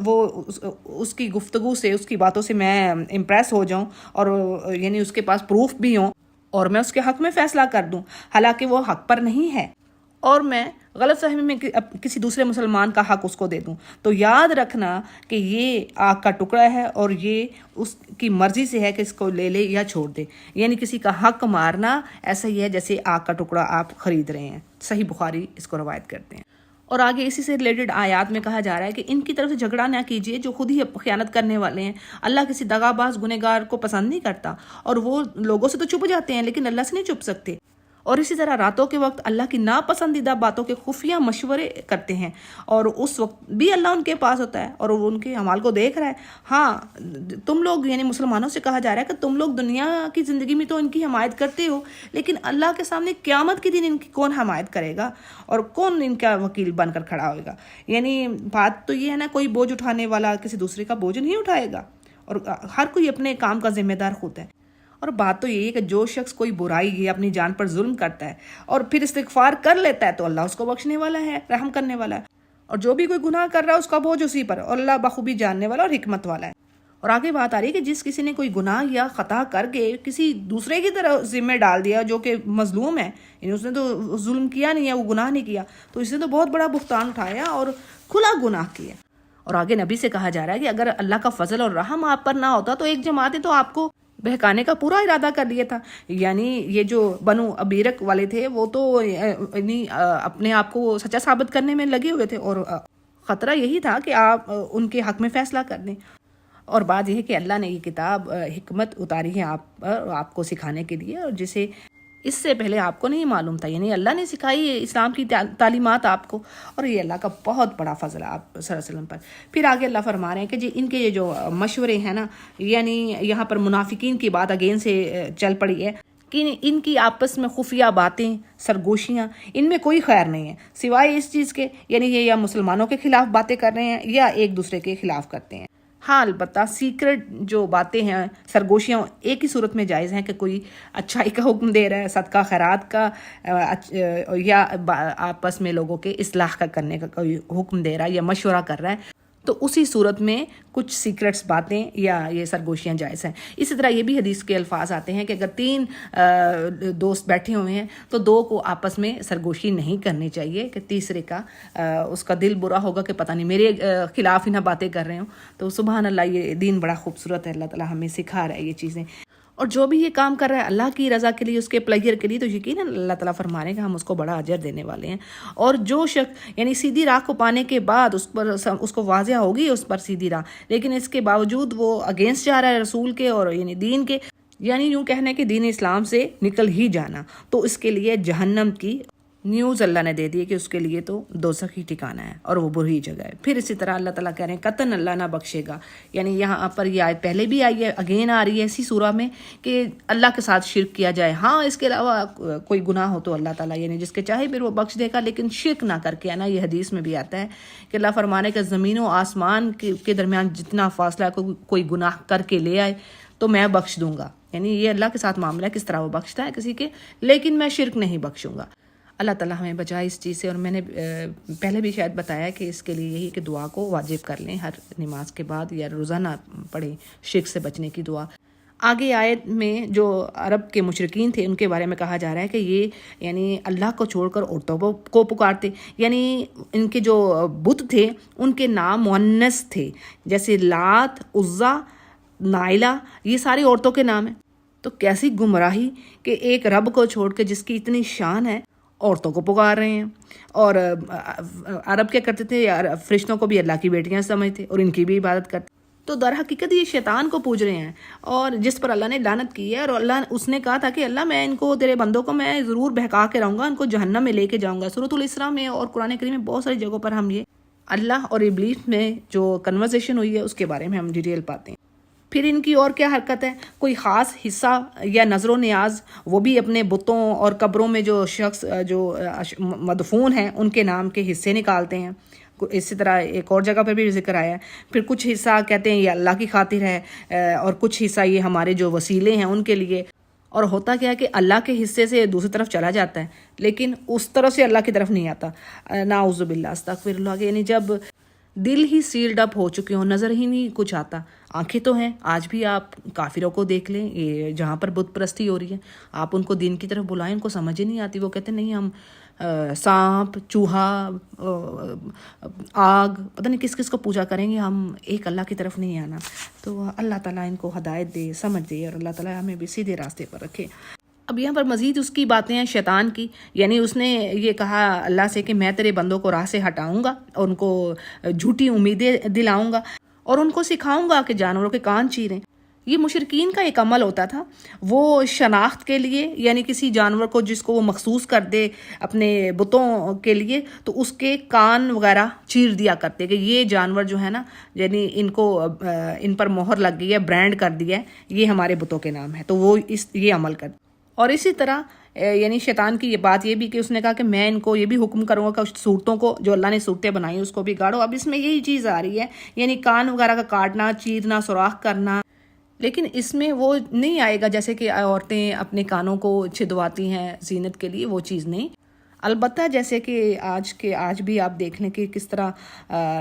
وہ اس کی گفتگو سے، اس کی باتوں سے میں امپریس ہو جاؤں اور یعنی اس کے پاس پروف بھی ہوں اور میں اس کے حق میں فیصلہ کر دوں، حالانکہ وہ حق پر نہیں ہے، اور میں غلط فہمی میں کسی دوسرے مسلمان کا حق اس کو دے دوں، تو یاد رکھنا کہ یہ آگ کا ٹکڑا ہے اور یہ اس کی مرضی سے ہے کہ اس کو لے لے یا چھوڑ دے۔ یعنی کسی کا حق مارنا ایسا ہی ہے جیسے آگ کا ٹکڑا آپ خرید رہے ہیں۔ صحیح بخاری اس کو روایت کرتے ہیں۔ اور آگے اسی سے ریلیٹڈ آیات میں کہا جا رہا ہے کہ ان کی طرف سے جھگڑا نہ کیجیے جو خود ہی خیانت کرنے والے ہیں۔ اللہ کسی دغا باز گنہگار کو پسند نہیں کرتا، اور وہ لوگوں سے تو چھپ جاتے ہیں لیکن اللہ سے نہیں چھپ سکتے۔ اور اسی طرح راتوں کے وقت اللہ کی ناپسندیدہ باتوں کے خفیہ مشورے کرتے ہیں، اور اس وقت بھی اللہ ان کے پاس ہوتا ہے اور وہ ان کے اعمال کو دیکھ رہا ہے۔ ہاں تم لوگ یعنی مسلمانوں سے کہا جا رہا ہے کہ تم لوگ دنیا کی زندگی میں تو ان کی حمایت کرتے ہو، لیکن اللہ کے سامنے قیامت کے دن ان کی کون حمایت کرے گا اور کون ان کا وکیل بن کر کھڑا ہوئے گا؟ یعنی بات تو یہ ہے نا، کوئی بوجھ اٹھانے والا کسی دوسرے کا بوجھ نہیں اٹھائے گا، اور ہر کوئی اپنے کام کا ذمہ دار خود ہے۔ اور بات تو یہی ہے کہ جو شخص کوئی برائی یا اپنی جان پر ظلم کرتا ہے اور پھر استغفار کر لیتا ہے تو اللہ اس کو بخشنے والا ہے، رحم کرنے والا ہے، اور جو بھی کوئی گناہ کر رہا ہے اس کا بوجھ اسی پر، اور اللہ بخوبی جاننے والا اور حکمت والا ہے۔ اور آگے بات آ رہی ہے کہ جس کسی نے کوئی گناہ یا خطا کر کے کسی دوسرے کی طرح ذمہ ڈال دیا جو کہ مظلوم ہے، یعنی اس نے تو ظلم کیا نہیں ہے، وہ گناہ نہیں کیا، تو اس نے تو بہت بڑا بہتان اٹھایا اور کھلا گناہ کیا۔ اور آگے نبی سے کہا جا رہا ہے کہ اگر اللہ کا فضل اور رحم آپ پر نہ ہوتا تو ایک جماعت نے تو آپ کو بہکانے کا پورا ارادہ کر لیا تھا۔ یعنی یہ جو بنو ابیرک والے تھے وہ تو یعنی اپنے آپ کو سچا ثابت کرنے میں لگے ہوئے تھے، اور خطرہ یہی تھا کہ آپ ان کے حق میں فیصلہ کر دیں۔ اور بات یہ ہے کہ اللہ نے یہ کتاب حکمت اتاری ہے آپ کو سکھانے کے لیے، اور جسے اس سے پہلے آپ کو نہیں معلوم تھا، یعنی اللہ نے سکھائی اسلام کی تعلیمات آپ کو، اور یہ اللہ کا بہت بڑا فضل ہے آپ صلی اللہ علیہ وسلم پر۔ پھر آگے اللہ فرما رہے ہیں کہ جی ان کے یہ جو مشورے ہیں نا، یعنی یہاں پر منافقین کی بات اگین سے چل پڑی ہے کہ ان کی آپس میں خفیہ باتیں، سرگوشیاں، ان میں کوئی خیر نہیں ہے سوائے اس چیز کے، یعنی یہ یا مسلمانوں کے خلاف باتیں کر رہے ہیں یا ایک دوسرے کے خلاف کرتے ہیں۔ ہاں البتہ سیکرٹ جو باتیں ہیں، سرگوشیاں، ایک ہی صورت میں جائز ہیں کہ کوئی اچھائی کا حکم دے رہا ہے، صدقہ خیرات کا، یا آپس میں لوگوں کے اصلاح کا کرنے کا کوئی حکم دے رہا ہے یا مشورہ کر رہا ہے، تو اسی صورت میں کچھ سیکرٹس باتیں یا یہ سرگوشیاں جائز ہیں۔ اسی طرح یہ بھی حدیث کے الفاظ آتے ہیں کہ اگر 3 دوست بیٹھے ہوئے ہیں تو 2 کو آپس میں سرگوشی نہیں کرنی چاہیے کہ تیسرے کا اس کا دل برا ہوگا کہ پتہ نہیں میرے خلاف ہی نہ باتیں کر رہے ہوں۔ تو سبحان اللہ، یہ دین بڑا خوبصورت ہے، اللہ تعالیٰ ہمیں سکھا رہا ہے یہ چیزیں۔ اور جو بھی یہ کام کر رہا ہے اللہ کی رضا کے لیے، اس کے پلیئر کے لیے، تو یقیناً اللہ تعالیٰ فرما رہے ہیں کہ ہم اس کو بڑا اجر دینے والے ہیں۔ اور جو شخص یعنی سیدھی راہ کو پانے کے بعد اس کو واضح ہوگی اس پر سیدھی راہ، لیکن اس کے باوجود وہ اگینسٹ جا رہا ہے رسول کے اور یعنی دین کے، یعنی یوں کہنا ہے کہ دین اسلام سے نکل ہی جانا، تو اس کے لیے جہنم کی نیوز اللہ نے دے دی کہ اس کے لیے تو دوزخ ہی ٹھکانہ ہے اور وہ بری جگہ ہے۔ پھر اسی طرح اللہ تعالیٰ کہہ رہے ہیں قطعاً اللہ نہ بخشے گا، یعنی یہاں پر یہ آیت پہلے بھی آئی ہے، اگین آ رہی ہے اسی سورہ میں کہ اللہ کے ساتھ شرک کیا جائے، ہاں اس کے علاوہ کوئی گناہ ہو تو اللہ تعالیٰ یعنی جس کے چاہے پھر وہ بخش دے گا، لیکن شرک نہ کر کے، نا یہ حدیث میں بھی آتا ہے کہ اللہ فرمانے کہ زمین و آسمان کے درمیان جتنا فاصلہ ہے کوئی گناہ کر کے لے آئے تو میں بخش دوں گا، یعنی یہ اللہ کے ساتھ معاملہ ہے کس طرح وہ بخشتا ہے کسی کے، لیکن میں شرک نہیں بخشوں گا۔ اللہ تعالیٰ ہمیں بچائے اس چیز سے، اور میں نے پہلے بھی شاید بتایا کہ اس کے لیے یہی کہ دعا کو واجب کر لیں، ہر نماز کے بعد یا روزانہ پڑھیں شرک سے بچنے کی دعا۔ آگے آیت میں جو عرب کے مشرکین تھے ان کے بارے میں کہا جا رہا ہے کہ یہ یعنی اللہ کو چھوڑ کر عورتوں کو پکارتے، یعنی ان کے جو بت تھے ان کے نام مؤنث تھے، جیسے لات، عزا، نائلہ، یہ ساری عورتوں کے نام ہیں۔ تو کیسی گمراہی کہ ایک رب کو چھوڑ کے جس کی اتنی شان ہے عورتوں کو پکار رہے ہیں۔ اور عرب کیا کرتے تھے، فرشتوں کو بھی اللہ کی بیٹیاں سمجھتے اور ان کی بھی عبادت کرتے، تو در حقیقت یہ شیطان کو پوج رہے ہیں، اور جس پر اللہ نے لعنت کی ہے، اور اس نے کہا تھا کہ اللہ میں ان کو، تیرے بندوں کو میں ضرور بہکا کے رہوں گا، ان کو جہنم میں لے کے جاؤں گا۔ سورۃ الاسراء میں اور قرآن کریم میں بہت ساری جگہوں پر ہم یہ اللہ اور ابلیس میں جو کنورسیشن ہوئی ہے اس کے بارے میں ہم ڈیٹیل پاتے ہیں۔ پھر ان کی اور کیا حرکت ہے، کوئی خاص حصہ یا نظر و نیاز وہ بھی اپنے بتوں اور قبروں میں جو شخص جو مدفون ہیں ان کے نام کے حصے نکالتے ہیں۔ اسی طرح ایک اور جگہ پر بھی ذکر آیا ہے۔ پھر کچھ حصہ کہتے ہیں یہ اللہ کی خاطر ہے، اور کچھ حصہ یہ ہمارے جو وسیلے ہیں ان کے لیے، اور ہوتا کیا ہے کہ اللہ کے حصے سے دوسری طرف چلا جاتا ہے لیکن اس طرف سے اللہ کی طرف نہیں آتا، نعوذ باللہ استغفر اللہ۔ یعنی جب دل ہی سیلڈ اپ ہو چکے ہوں، نظر ہی نہیں کچھ آتا، آنکھیں تو ہیں، آج بھی آپ کافروں کو دیکھ لیں، یہ جہاں پر بت پرستی ہو رہی ہے، آپ ان کو دین کی طرف بلائیں ان کو سمجھ ہی نہیں آتی، وہ کہتے ہیں نہیں ہم سانپ، چوہا، آگ، پتہ نہیں کس کس کو پوجا کریں گے، ہم ایک اللہ کی طرف نہیں آنا۔ تو اللہ تعالیٰ ان کو ہدایت دے، سمجھ دے، اور اللہ تعالیٰ ہمیں بھی سیدھے راستے پر رکھے۔ اب یہاں پر مزید اس کی باتیں ہیں شیطان کی، یعنی اس نے یہ کہا اللہ سے کہ میں تیرے بندوں کو راہ سے ہٹاؤں گا، اور ان کو جھوٹی امیدیں دلاؤں گا، اور ان کو سکھاؤں گا کہ جانوروں کے کان چیریں۔ یہ مشرکین کا ایک عمل ہوتا تھا، وہ شناخت کے لیے یعنی کسی جانور کو جس کو وہ مخصوص کر دے اپنے بتوں کے لیے، تو اس کے کان وغیرہ چیر دیا کرتے کہ یہ جانور جو ہے نا، یعنی ان پر مہر لگ گئی ہے، برانڈ کر دیا ہے، یہ ہمارے بتوں کے نام ہے، تو وہ یہ عمل کرتے۔ اور اسی طرح یعنی شیطان کی یہ بات یہ بھی کہ اس نے کہا کہ میں ان کو یہ بھی حکم کروں گا کہ صورتوں کو جو اللہ نے صورتیں بنائی اس کو بھی گاڑو۔ اب اس میں یہی چیز آ رہی ہے، یعنی کان وغیرہ کا کاٹنا، چیرنا، سوراخ کرنا، لیکن اس میں وہ نہیں آئے گا جیسے کہ عورتیں اپنے کانوں کو چھدواتی ہیں زینت کے لیے، وہ چیز نہیں۔ البتہ جیسے کہ آج بھی آپ دیکھ لیں کہ کس طرح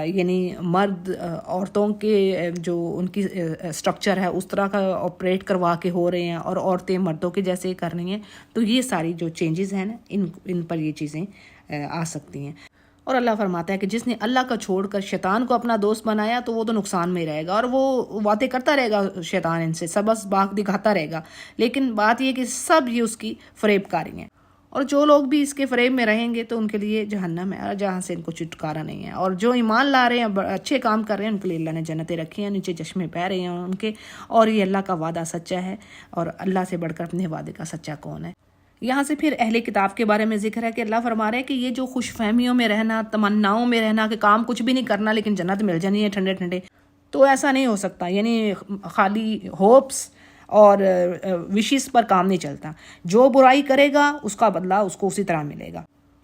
یعنی مرد عورتوں کے جو ان کی سٹرکچر ہے اس طرح کا آپریٹ کروا کے ہو رہے ہیں، اور عورتیں مردوں کے جیسے کر رہی ہیں، تو یہ ساری جو چینجز ہیں نا ان پر یہ چیزیں آ سکتی ہیں۔ اور اللہ فرماتا ہے کہ جس نے اللہ کا چھوڑ کر شیطان کو اپنا دوست بنایا تو وہ تو نقصان میں رہے گا، اور وہ باتیں کرتا رہے گا شیطان، ان سے سبز باغ دکھاتا رہے گا، لیکن بات یہ کہ سب یہ اس کی فریب کاری ہیں، اور جو لوگ بھی اس کے فریب میں رہیں گے تو ان کے لیے جہنم ہے، جہاں سے ان کو چھٹکارا نہیں ہے۔ اور جو ایمان لا رہے ہیں، اچھے کام کر رہے ہیں، ان کے لیے اللہ نے جنتیں رکھی ہیں، نیچے چشمے بہہ رہے ہیں ان کے، اور یہ اللہ کا وعدہ سچا ہے، اور اللہ سے بڑھ کر اپنے وعدے کا سچا کون ہے۔ یہاں سے پھر اہل کتاب کے بارے میں ذکر ہے کہ اللہ فرما رہے ہیں کہ یہ جو خوش فہمیوں میں رہنا، تمناؤں میں رہنا کہ کام کچھ بھی نہیں کرنا لیکن جنت مل جانی ہے ٹھنڈے ٹھنڈے، تو ایسا نہیں ہو سکتا، یعنی خالی ہوپس اور وشز پر کام نہیں چلتا۔ جو برائی کرے گا اس کا بدلہ اس کو اسی طرح ملے گا،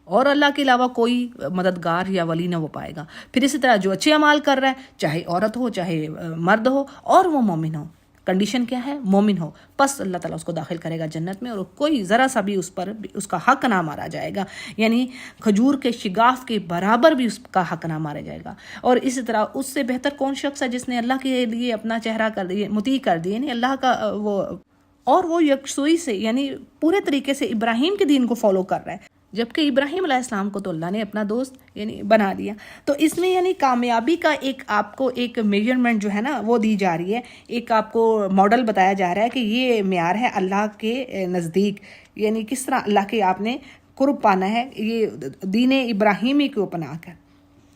اور اللہ کے علاوہ کوئی مددگار یا ولی نہ ہو پائے گا۔ پھر اسی طرح جو اچھے اعمال کر رہا ہے، چاہے عورت ہو چاہے مرد ہو، اور وہ مومن ہو، کنڈیشن کیا ہے؟ مومن ہو، پس اللہ تعالیٰ اس کو داخل کرے گا جنت میں، اور کوئی ذرا سا بھی اس پر اس کا حق نہ مارا جائے گا، یعنی کھجور کے شگاف کے برابر بھی اس کا حق نہ مارا جائے گا۔ اور اسی طرح اس سے بہتر کون شخص ہے جس نے اللہ کے لیے اپنا چہرہ کر دیا، مطیع کر دیا، یعنی اللہ کا وہ یکسوئی سے یعنی پورے طریقے سے ابراہیم کے دین کو فالو کر رہا ہے، جبکہ ابراہیم علیہ السلام کو تو اللہ نے اپنا دوست یعنی بنا دیا. تو اس میں یعنی کامیابی کا ایک آپ کو ایک میجرمنٹ جو ہے نا وہ دی جا رہی ہے, ایک آپ کو ماڈل بتایا جا رہا ہے کہ یہ معیار ہے اللہ کے نزدیک, یعنی کس طرح اللہ کے آپ نے قرب پانا ہے یہ دین ابراہیمی کو اپنا کر,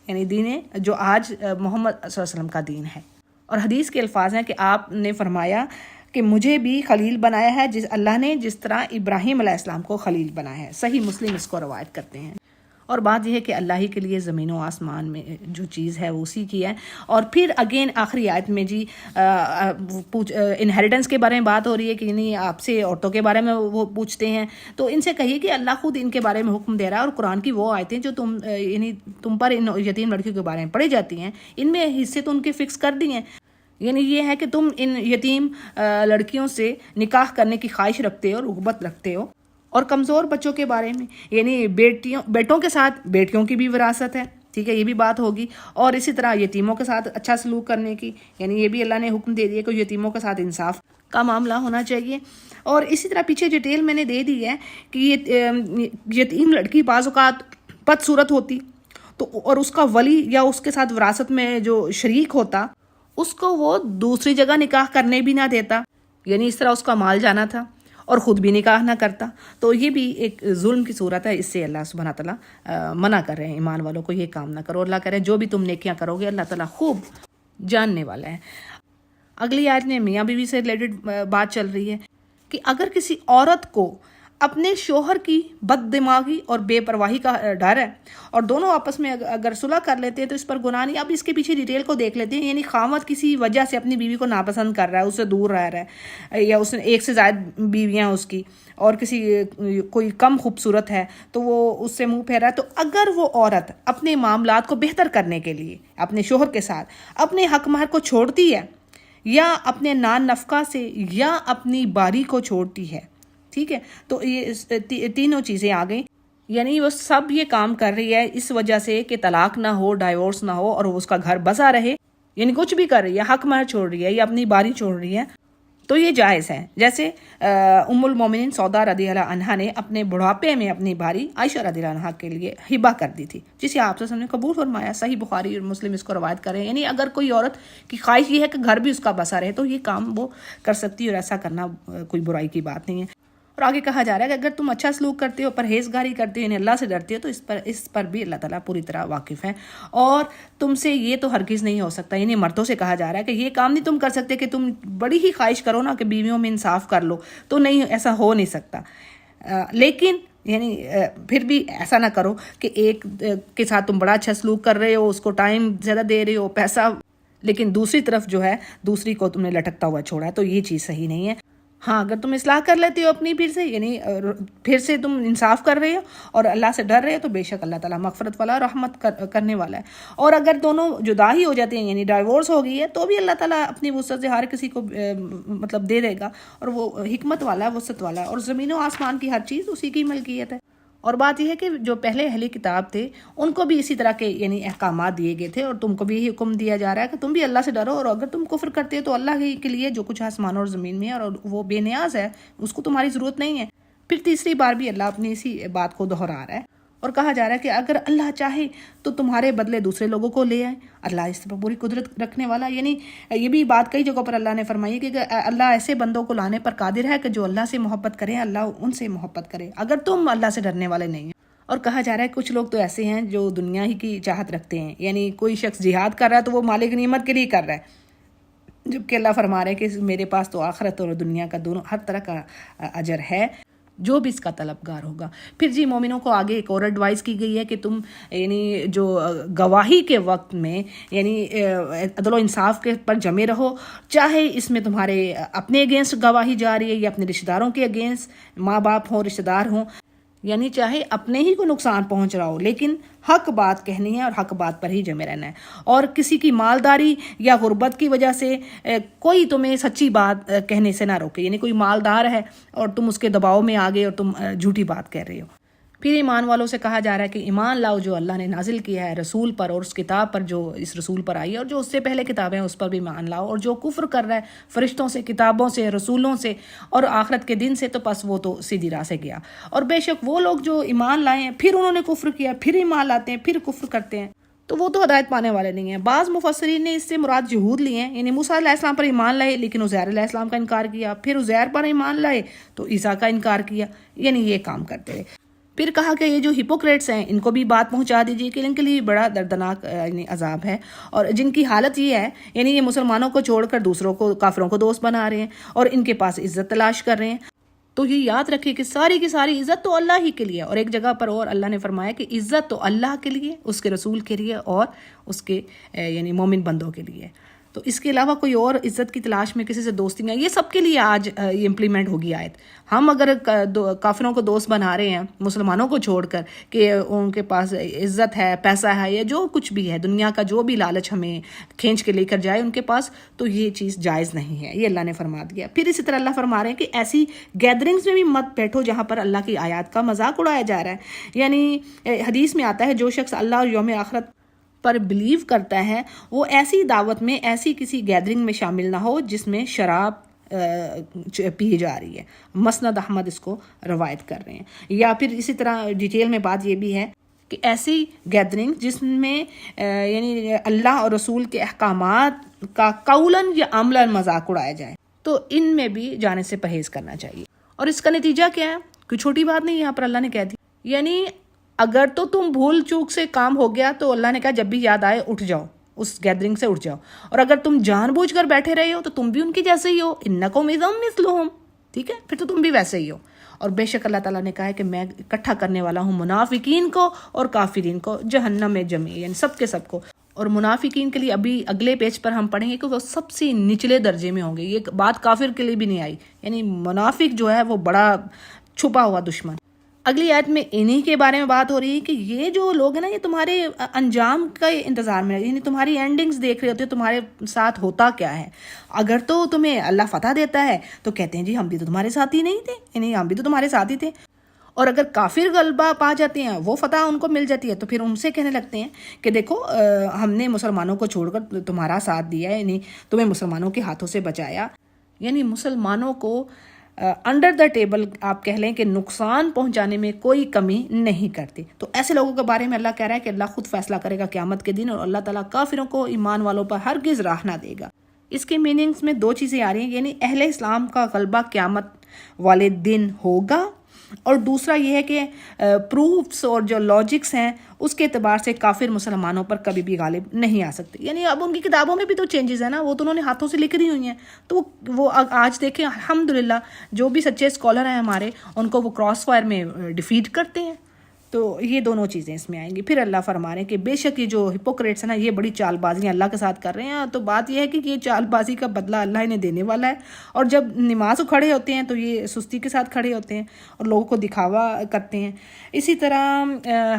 یعنی دین جو آج محمد صلی اللہ علیہ وسلم کا دین ہے. اور حدیث کے الفاظ ہیں کہ آپ نے فرمایا کہ مجھے بھی خلیل بنایا ہے اللہ نے جس طرح ابراہیم علیہ السلام کو خلیل بنایا ہے. صحیح مسلم اس کو روایت کرتے ہیں. اور بات یہ ہے کہ اللہ ہی کے لیے زمین و آسمان میں جو چیز ہے وہ اسی کی ہے. اور پھر اگین آخری آیت میں جی انہیریٹنس کے بارے میں بات ہو رہی ہے کہ یعنی آپ سے عورتوں کے بارے میں وہ پوچھتے ہیں, تو ان سے کہیے کہ اللہ خود ان کے بارے میں حکم دے رہا ہے, اور قرآن کی وہ آیتیں جو یعنی تم پر ان یتیم لڑکیوں کے بارے میں پڑھی جاتی ہیں, ان میں حصے تو ان کے فکس کر دیے ہیں. یعنی یہ ہے کہ تم ان یتیم لڑکیوں سے نکاح کرنے کی خواہش رکھتے ہو, رغبت رکھتے ہو. اور کمزور بچوں کے بارے میں یعنی بیٹوں کے ساتھ بیٹیوں کی بھی وراثت ہے, ٹھیک ہے, یہ بھی بات ہوگی. اور اسی طرح یتیموں کے ساتھ اچھا سلوک کرنے کی, یعنی یہ بھی اللہ نے حکم دے دیا کہ یتیموں کے ساتھ انصاف کا معاملہ ہونا چاہیے. اور اسی طرح پیچھے ڈیٹیل میں نے دے دی ہے کہ یہ یتیم لڑکی بعض اوقات بد صورت ہوتی تو, اور اس کا ولی یا اس کے ساتھ وراثت میں جو شریک ہوتا اس کو وہ دوسری جگہ نکاح کرنے بھی نہ دیتا, یعنی اس طرح اس کا مال جانا تھا اور خود بھی نکاح نہ کرتا. تو یہ بھی ایک ظلم کی صورت ہے, اس سے اللہ سبحانہ تعالیٰ منع کر رہے ہیں ایمان والوں کو, یہ کام نہ کرو. اللہ کہہ رہے ہیں جو بھی تم نیکیاں کرو گے اللہ تعالیٰ خوب جاننے والا ہے. اگلی آیت میں میاں بیوی سے ریلیٹڈ بات چل رہی ہے کہ اگر کسی عورت کو اپنے شوہر کی بد دماغی اور بے پرواہی کا ڈر ہے اور دونوں آپس میں اگر صلح کر لیتے ہیں تو اس پر گناہ نہیں. اب اس کے پیچھے ڈیٹیل کو دیکھ لیتے ہیں. یعنی خاوند کسی وجہ سے اپنی بیوی کو ناپسند کر رہا ہے, اس سے دور رہ رہا ہے, یا اس نے ایک سے زائد بیویاں اس کی, اور کوئی کم خوبصورت ہے تو وہ اس سے منہ پھیر رہا ہے, تو اگر وہ عورت اپنے معاملات کو بہتر کرنے کے لیے اپنے شوہر کے ساتھ اپنے حق مہر کو چھوڑتی ہے, یا اپنے نان نفقہ سے, یا اپنی باری کو چھوڑتی ہے, ٹھیک ہے, تو یہ تینوں چیزیں آ گئیں. یعنی وہ سب یہ کام کر رہی ہے اس وجہ سے کہ طلاق نہ ہو, ڈائیورس نہ ہو, اور اس کا گھر بسا رہے, یعنی کچھ بھی کر رہی ہے, حق مہر چھوڑ رہی ہے یا اپنی باری چھوڑ رہی ہے, تو یہ جائز ہے. جیسے ام المومنین سودا رضی اللہ عنہا نے اپنے بڑھاپے میں اپنی باری عائشہ رضی اللہ عنہا کے لیے ہبہ کر دی تھی, جسے آپ سے نے قبول فرمایا. صحیح بخاری اور مسلم اس کو روایت کریں. یعنی اگر کوئی عورت کی خواہش یہ ہے کہ گھر بھی اس کا بسا رہے تو یہ کام وہ کر سکتی ہے, اور ایسا کرنا کوئی برائی کی بات نہیں ہے. اور آگے کہا جا رہا ہے کہ اگر تم اچھا سلوک کرتے ہو, پرہیزگاری کرتے ہو, یعنی اللہ سے ڈرتے ہو, تو اس پر بھی اللہ تعالیٰ پوری طرح واقف ہے. اور تم سے یہ تو ہرگز نہیں ہو سکتا, یعنی مردوں سے کہا جا رہا ہے کہ یہ کام نہیں تم کر سکتے کہ تم بڑی ہی خواہش کرو نا کہ بیویوں میں انصاف کر لو, تو نہیں, ایسا ہو نہیں سکتا. لیکن یعنی پھر بھی ایسا نہ کرو کہ ایک کے ساتھ تم بڑا اچھا سلوک کر رہے ہو, اس کو ٹائم زیادہ دے رہے ہو, پیسہ, لیکن دوسری طرف جو ہے دوسری کو تم نے لٹکتا ہوا چھوڑا ہے, تو یہ چیز صحیح نہیں ہے. ہاں, اگر تم اصلاح کر لیتے ہو اپنی پھر سے, یعنی پھر سے تم انصاف کر رہے ہو اور اللہ سے ڈر رہے ہو, تو بے شک اللہ تعالیٰ مغفرت والا, رحمت کرنے والا ہے. اور اگر دونوں جدا ہی ہو جاتے ہیں, یعنی ڈائیورس ہو گئی ہے, تو بھی اللہ تعالیٰ اپنی وسعت سے ہر کسی کو مطلب دے دے گا, اور وہ حکمت والا ہے, وسعت والا ہے, اور زمین و آسمان کی ہر چیز اسی کی ملکیت ہے. اور بات یہ ہے کہ جو پہلے اہل کتاب تھے ان کو بھی اسی طرح کے یعنی احکامات دیے گئے تھے, اور تم کو بھی یہی حکم دیا جا رہا ہے کہ تم بھی اللہ سے ڈرو, اور اگر تم کفر کرتے ہو تو اللہ کے لیے جو کچھ آسمانوں اور زمین میں ہے اور وہ بے نیاز ہے, اس کو تمہاری ضرورت نہیں ہے. پھر تیسری بار بھی اللہ اپنی اسی بات کو دہرا رہا ہے, اور کہا جا رہا ہے کہ اگر اللہ چاہے تو تمہارے بدلے دوسرے لوگوں کو لے آئے, اللہ اس پر پوری قدرت رکھنے والا. یعنی یہ بھی بات کئی جگہوں پر اللہ نے فرمائی کہ اللہ ایسے بندوں کو لانے پر قادر ہے کہ جو اللہ سے محبت کرے, اللہ ان سے محبت کرے, اگر تم اللہ سے ڈرنے والے نہیں ہیں. اور کہا جا رہا ہے کچھ لوگ تو ایسے ہیں جو دنیا ہی کی چاہت رکھتے ہیں, یعنی کوئی شخص جہاد کر رہا ہے تو وہ مالک غنیمت کے لیے کر رہا ہے, جبکہ اللہ فرما رہا ہے کہ میرے پاس تو آخرت اور دنیا کا دونوں ہر طرح کا اجر ہے جو بھی اس کا طلبگار ہوگا. پھر جی مومنوں کو آگے ایک اور ایڈوائز کی گئی ہے کہ تم یعنی جو گواہی کے وقت میں یعنی عدل و انصاف کے پر جمے رہو, چاہے اس میں تمہارے اپنے اگینسٹ گواہی جا رہی ہے یا اپنے رشتہ داروں کے اگینسٹ, ماں باپ ہوں, رشتہ دار ہوں, یعنی چاہے اپنے ہی کو نقصان پہنچ رہا ہو, لیکن حق بات کہنی ہے اور حق بات پر ہی جمے رہنا ہے. اور کسی کی مالداری یا غربت کی وجہ سے کوئی تمہیں سچی بات کہنے سے نہ روکے, یعنی کوئی مالدار ہے اور تم اس کے دباؤ میں آ گئے اور تم جھوٹی بات کہہ رہے ہو, پھر ایمان والوں سے کہا جا رہا ہے کہ ایمان لاؤ جو اللہ نے نازل کیا ہے رسول پر اور اس کتاب پر جو اس رسول پر آئی ہے، اور جو اس سے پہلے کتابیں ہیں اس پر بھی ایمان لاؤ، اور جو کفر کر رہا ہے فرشتوں سے، کتابوں سے، رسولوں سے اور آخرت کے دن سے، تو پس وہ تو سیدھی راہ سے گیا۔ اور بے شک وہ لوگ جو ایمان لائے ہیں پھر انہوں نے کفر کیا، پھر ایمان لاتے ہیں، پھر کفر کرتے ہیں، تو وہ تو ہدایت پانے والے نہیں ہیں۔ بعض مفسرین نے اس سے مراد یہود لیے ہیں، یعنی موسیٰ علیہ السلام پر ایمان لائے لیکن عزیر علیہ السلام کا انکار کیا، پھر عزیر پر ایمان لائے تو عیسیٰ کا انکار کیا، یعنی یہ کام کرتے رہے۔ پھر کہا کہ یہ جو ہپوکریٹس ہیں ان کو بھی بات پہنچا دیجیے کہ ان کے لیے بڑا دردناک یعنی عذاب ہے، اور جن کی حالت یہ ہے یعنی یہ مسلمانوں کو چھوڑ کر دوسروں کو، کافروں کو دوست بنا رہے ہیں اور ان کے پاس عزت تلاش کر رہے ہیں۔ تو یہ یاد رکھیں کہ ساری کی ساری عزت تو اللہ ہی کے لیے، اور ایک جگہ پر اور اللہ نے فرمایا کہ عزت تو اللہ کے لیے، اس کے رسول کے لیے اور اس کے یعنی مومن بندوں کے لیے۔ تو اس کے علاوہ کوئی اور عزت کی تلاش میں کسی سے دوستیاں، یہ سب کے لیے آج یہ امپلیمنٹ ہوگی آیت۔ ہم اگر کافروں کو دوست بنا رہے ہیں مسلمانوں کو چھوڑ کر کہ ان کے پاس عزت ہے، پیسہ ہے، یا جو کچھ بھی ہے دنیا کا جو بھی لالچ ہمیں کھینچ کے لے کر جائے ان کے پاس، تو یہ چیز جائز نہیں ہے، یہ اللہ نے فرما دیا۔ پھر اسی طرح اللہ فرما رہے ہیں کہ ایسی گیدرنگز میں بھی مت بیٹھو جہاں پر اللہ کی آیات کا مذاق اڑایا جا رہا ہے۔ یعنی حدیث میں آتا ہے جو شخص اللہ اور یوم آخرت پر بلیو کرتا ہے وہ ایسی دعوت میں، ایسی کسی گیدرنگ میں شامل نہ ہو جس میں شراب پی جا رہی ہے۔ مسند احمد اس کو روایت کر رہے ہیں۔ یا پھر اسی طرح ڈیٹیل میں بات یہ بھی ہے کہ ایسی گیدرنگ جس میں یعنی اللہ اور رسول کے احکامات کا قولاً یا عملاً مذاق اڑایا جائے، تو ان میں بھی جانے سے پرہیز کرنا چاہیے۔ اور اس کا نتیجہ کیا ہے؟ کوئی چھوٹی بات نہیں یہاں پر اللہ نے کہہ دی، یعنی اگر تو تم بھول چوک سے کام ہو گیا تو اللہ نے کہا جب بھی یاد آئے اٹھ جاؤ، اس گیدرنگ سے اٹھ جاؤ، اور اگر تم جان بوجھ کر بیٹھے رہے ہو تو تم بھی ان کی جیسے ہی ہو، انکم اذا مثلہم، ٹھیک ہے، پھر تو تم بھی ویسے ہی ہو۔ اور بے شک اللہ تعالیٰ نے کہا ہے کہ میں اکٹھا کرنے والا ہوں منافقین کو اور کافرین کو جہنم میں جميعا، یعنی سب کے سب کو۔ اور منافقین کے لیے ابھی اگلے پیج پر ہم پڑھیں گے کہ وہ سب سے نچلے درجے میں ہوں گے، یہ بات کافر کے لیے بھی نہیں آئی، یعنی منافق جو ہے وہ بڑا چھپا ہوا دشمن۔ اگلی آیت میں انہی کے بارے میں بات ہو رہی ہے کہ یہ جو لوگ ہیں نا یہ تمہارے انجام کا انتظار میں، یعنی تمہاری اینڈنگز دیکھ رہے ہوتے ہیں، تمہارے ساتھ ہوتا کیا ہے۔ اگر تو تمہیں اللہ فتح دیتا ہے تو کہتے ہیں جی ہم بھی تو تمہارے ساتھ ہی نہیں تھے، یعنی ہم بھی تو تمہارے ساتھ ہی تھے، اور اگر کافر غلبہ پا جاتے ہیں، وہ فتح ان کو مل جاتی ہے، تو پھر ان سے کہنے لگتے ہیں کہ دیکھو ہم نے مسلمانوں کو چھوڑ کر تمہارا ساتھ دیا ہے، یعنی تمہیں مسلمانوں کے ہاتھوں سے بچایا، یعنی مسلمانوں کو انڈر دا ٹیبل آپ کہہ لیں کہ نقصان پہنچانے میں کوئی کمی نہیں کرتی۔ تو ایسے لوگوں کے بارے میں اللہ کہہ رہا ہے کہ اللہ خود فیصلہ کرے گا قیامت کے دن، اور اللہ تعالیٰ کافروں کو ایمان والوں پر ہرگز راہ نہ دے گا۔ اس کے میننگز میں دو چیزیں آ رہی ہیں، یعنی اہل اسلام کا غلبہ قیامت والے دن ہوگا، اور دوسرا یہ ہے کہ پروفس اور جو لاجکس ہیں اس کے اعتبار سے کافر مسلمانوں پر کبھی بھی غالب نہیں آ سکتے۔ یعنی اب ان کی کتابوں میں بھی تو چینجز ہیں نا، وہ تو انہوں نے ہاتھوں سے لکھ دی ہوئی ہیں، تو وہ آج دیکھیں الحمدللہ جو بھی سچے اسکالر ہیں ہمارے ان کو وہ کراس فائر میں ڈیفیٹ کرتے ہیں۔ تو یہ دونوں چیزیں اس میں آئیں گی۔ پھر اللہ فرما رہے ہیں کہ بے شک یہ جو ہپوکریٹس ہیں نا یہ بڑی چال بازیاں اللہ کے ساتھ کر رہے ہیں، تو بات یہ ہے کہ یہ چال بازی کا بدلہ اللہ انہیں دینے والا ہے، اور جب نماز کھڑے ہوتے ہیں تو یہ سستی کے ساتھ کھڑے ہوتے ہیں اور لوگوں کو دکھاوا کرتے ہیں۔ اسی طرح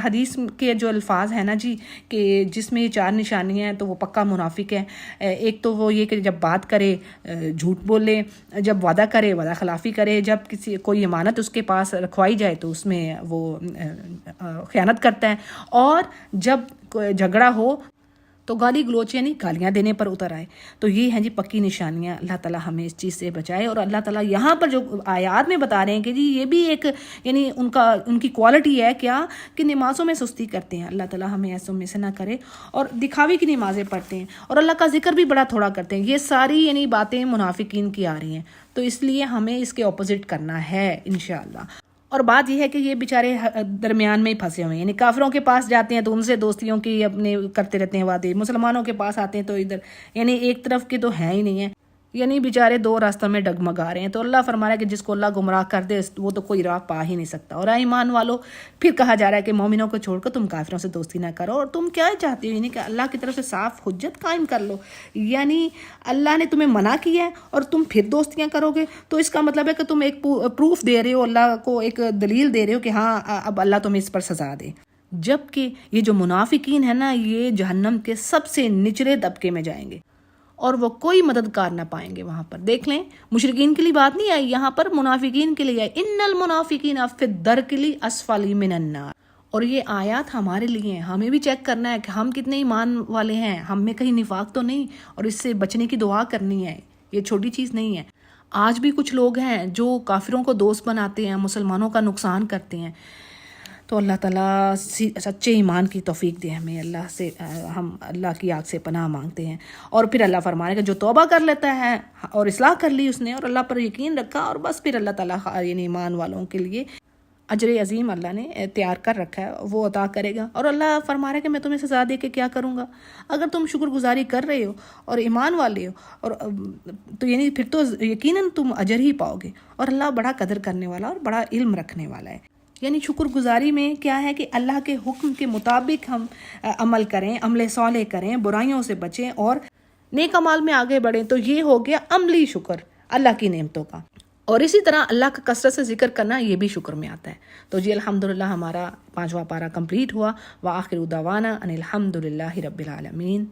حدیث کے جو الفاظ ہیں نا جی کہ جس میں یہ چار نشانیاں ہیں تو وہ پکا منافق ہے۔ ایک تو وہ یہ کہ جب بات کرے جھوٹ بولے، جب وعدہ کرے وعدہ خلافی کرے، جب کسی کوئی امانت اس کے پاس رکھوائی جائے تو اس میں وہ خیانت کرتا ہے، اور جب جھگڑا ہو تو گالی گلوچ یعنی گالیاں دینے پر اتر آئے۔ تو یہ ہیں جی پکی نشانیاں، اللہ تعالیٰ ہمیں اس چیز سے بچائے۔ اور اللہ تعالیٰ یہاں پر جو آیات میں بتا رہے ہیں کہ جی یہ بھی ایک یعنی ان کی کوالٹی ہے کیا کہ نمازوں میں سستی کرتے ہیں، اللہ تعالیٰ ہمیں ایسوں میں سے نہ کرے، اور دکھاوے کی نمازیں پڑھتے ہیں، اور اللہ کا ذکر بھی بڑا تھوڑا کرتے ہیں۔ یہ ساری یعنی باتیں منافقین کی آ رہی ہیں، تو اس لیے ہمیں اس کے اپوزٹ کرنا ہے انشاءاللہ۔ اور بات یہ ہے کہ یہ بیچارے درمیان میں ہی پھنسے ہوئے ہیں، یعنی کافروں کے پاس جاتے ہیں تو ان سے دوستیوں کی اپنے کرتے رہتے ہیں وعدے، مسلمانوں کے پاس آتے ہیں تو ادھر یعنی ایک طرف کے تو ہیں ہی نہیں ہیں، یعنی بیچارے دو راستوں میں ڈگمگا رہے ہیں۔ تو اللہ فرما رہا ہے کہ جس کو اللہ گمراہ کر دے وہ تو کوئی راہ پا ہی نہیں سکتا۔ اور ایمان والو پھر کہا جا رہا ہے کہ مومنوں کو چھوڑ کر تم کافروں سے دوستی نہ کرو، اور تم کیا چاہتے ہو، یعنی کہ اللہ کی طرف سے صاف حجت قائم کر لو، یعنی اللہ نے تمہیں منع کیا ہے اور تم پھر دوستیاں کرو گے، تو اس کا مطلب ہے کہ تم ایک پروف دے رہے ہو، اللہ کو ایک دلیل دے رہے ہو کہ ہاں اب اللہ تمہیں اس پر سزا دے۔ جبکہ یہ جو منافقین ہیں نا یہ جہنم کے سب سے نچلے طبقے میں جائیں گے، اور وہ کوئی مددگار نہ پائیں گے وہاں پر. دیکھ لیں مشرکین کے لیے بات نہیں آئی یہاں پر، منافقین کے لیے آئی. ان المنافقین فی الدرک الاسفل من النار. اور یہ آیات ہمارے لیے ہیں، ہمیں بھی چیک کرنا ہے کہ ہم کتنے ایمان والے ہیں، ہم میں کہیں نفاق تو نہیں، اور اس سے بچنے کی دعا کرنی ہے. یہ چھوٹی چیز نہیں ہے. آج بھی کچھ لوگ ہیں جو کافروں کو دوست بناتے ہیں، مسلمانوں کا نقصان کرتے ہیں. تو اللہ تعالیٰ سچے ایمان کی توفیق دے ہمیں. اللہ سے ہم اللہ کی آگ سے پناہ مانگتے ہیں. اور پھر اللہ فرمانے کہ جو توبہ کر لیتا ہے اور اصلاح کر لی اس نے اور اللہ پر یقین رکھا، اور بس پھر اللہ تعالیٰ یعنی ایمان والوں کے لیے اجر عظیم اللہ نے تیار کر رکھا ہے، وہ عطا کرے گا. اور اللہ فرما رہا ہے کہ میں تمہیں سزا دے کے کیا کروں گا. اگر تم شکر گزاری کر رہے ہو اور ایمان والے ہو اور تو یعنی پھر تو یقیناً تم اجر ہی پاؤ گے. اور اللہ بڑا قدر کرنے والا اور بڑا علم رکھنے والا ہے. یعنی شکر گزاری میں کیا ہے کہ اللہ کے حکم کے مطابق ہم عمل کریں، عمل صالح کریں، برائیوں سے بچیں اور نیک اعمال میں آگے بڑھیں. تو یہ ہو گیا عملی شکر اللہ کی نعمتوں کا. اور اسی طرح اللہ کا کثرت سے ذکر کرنا یہ بھی شکر میں آتا ہے. تو جی الحمدللہ ہمارا 5واں پارہ کمپلیٹ ہوا. وآخر دعوانا ان الحمدللہ رب العالمین.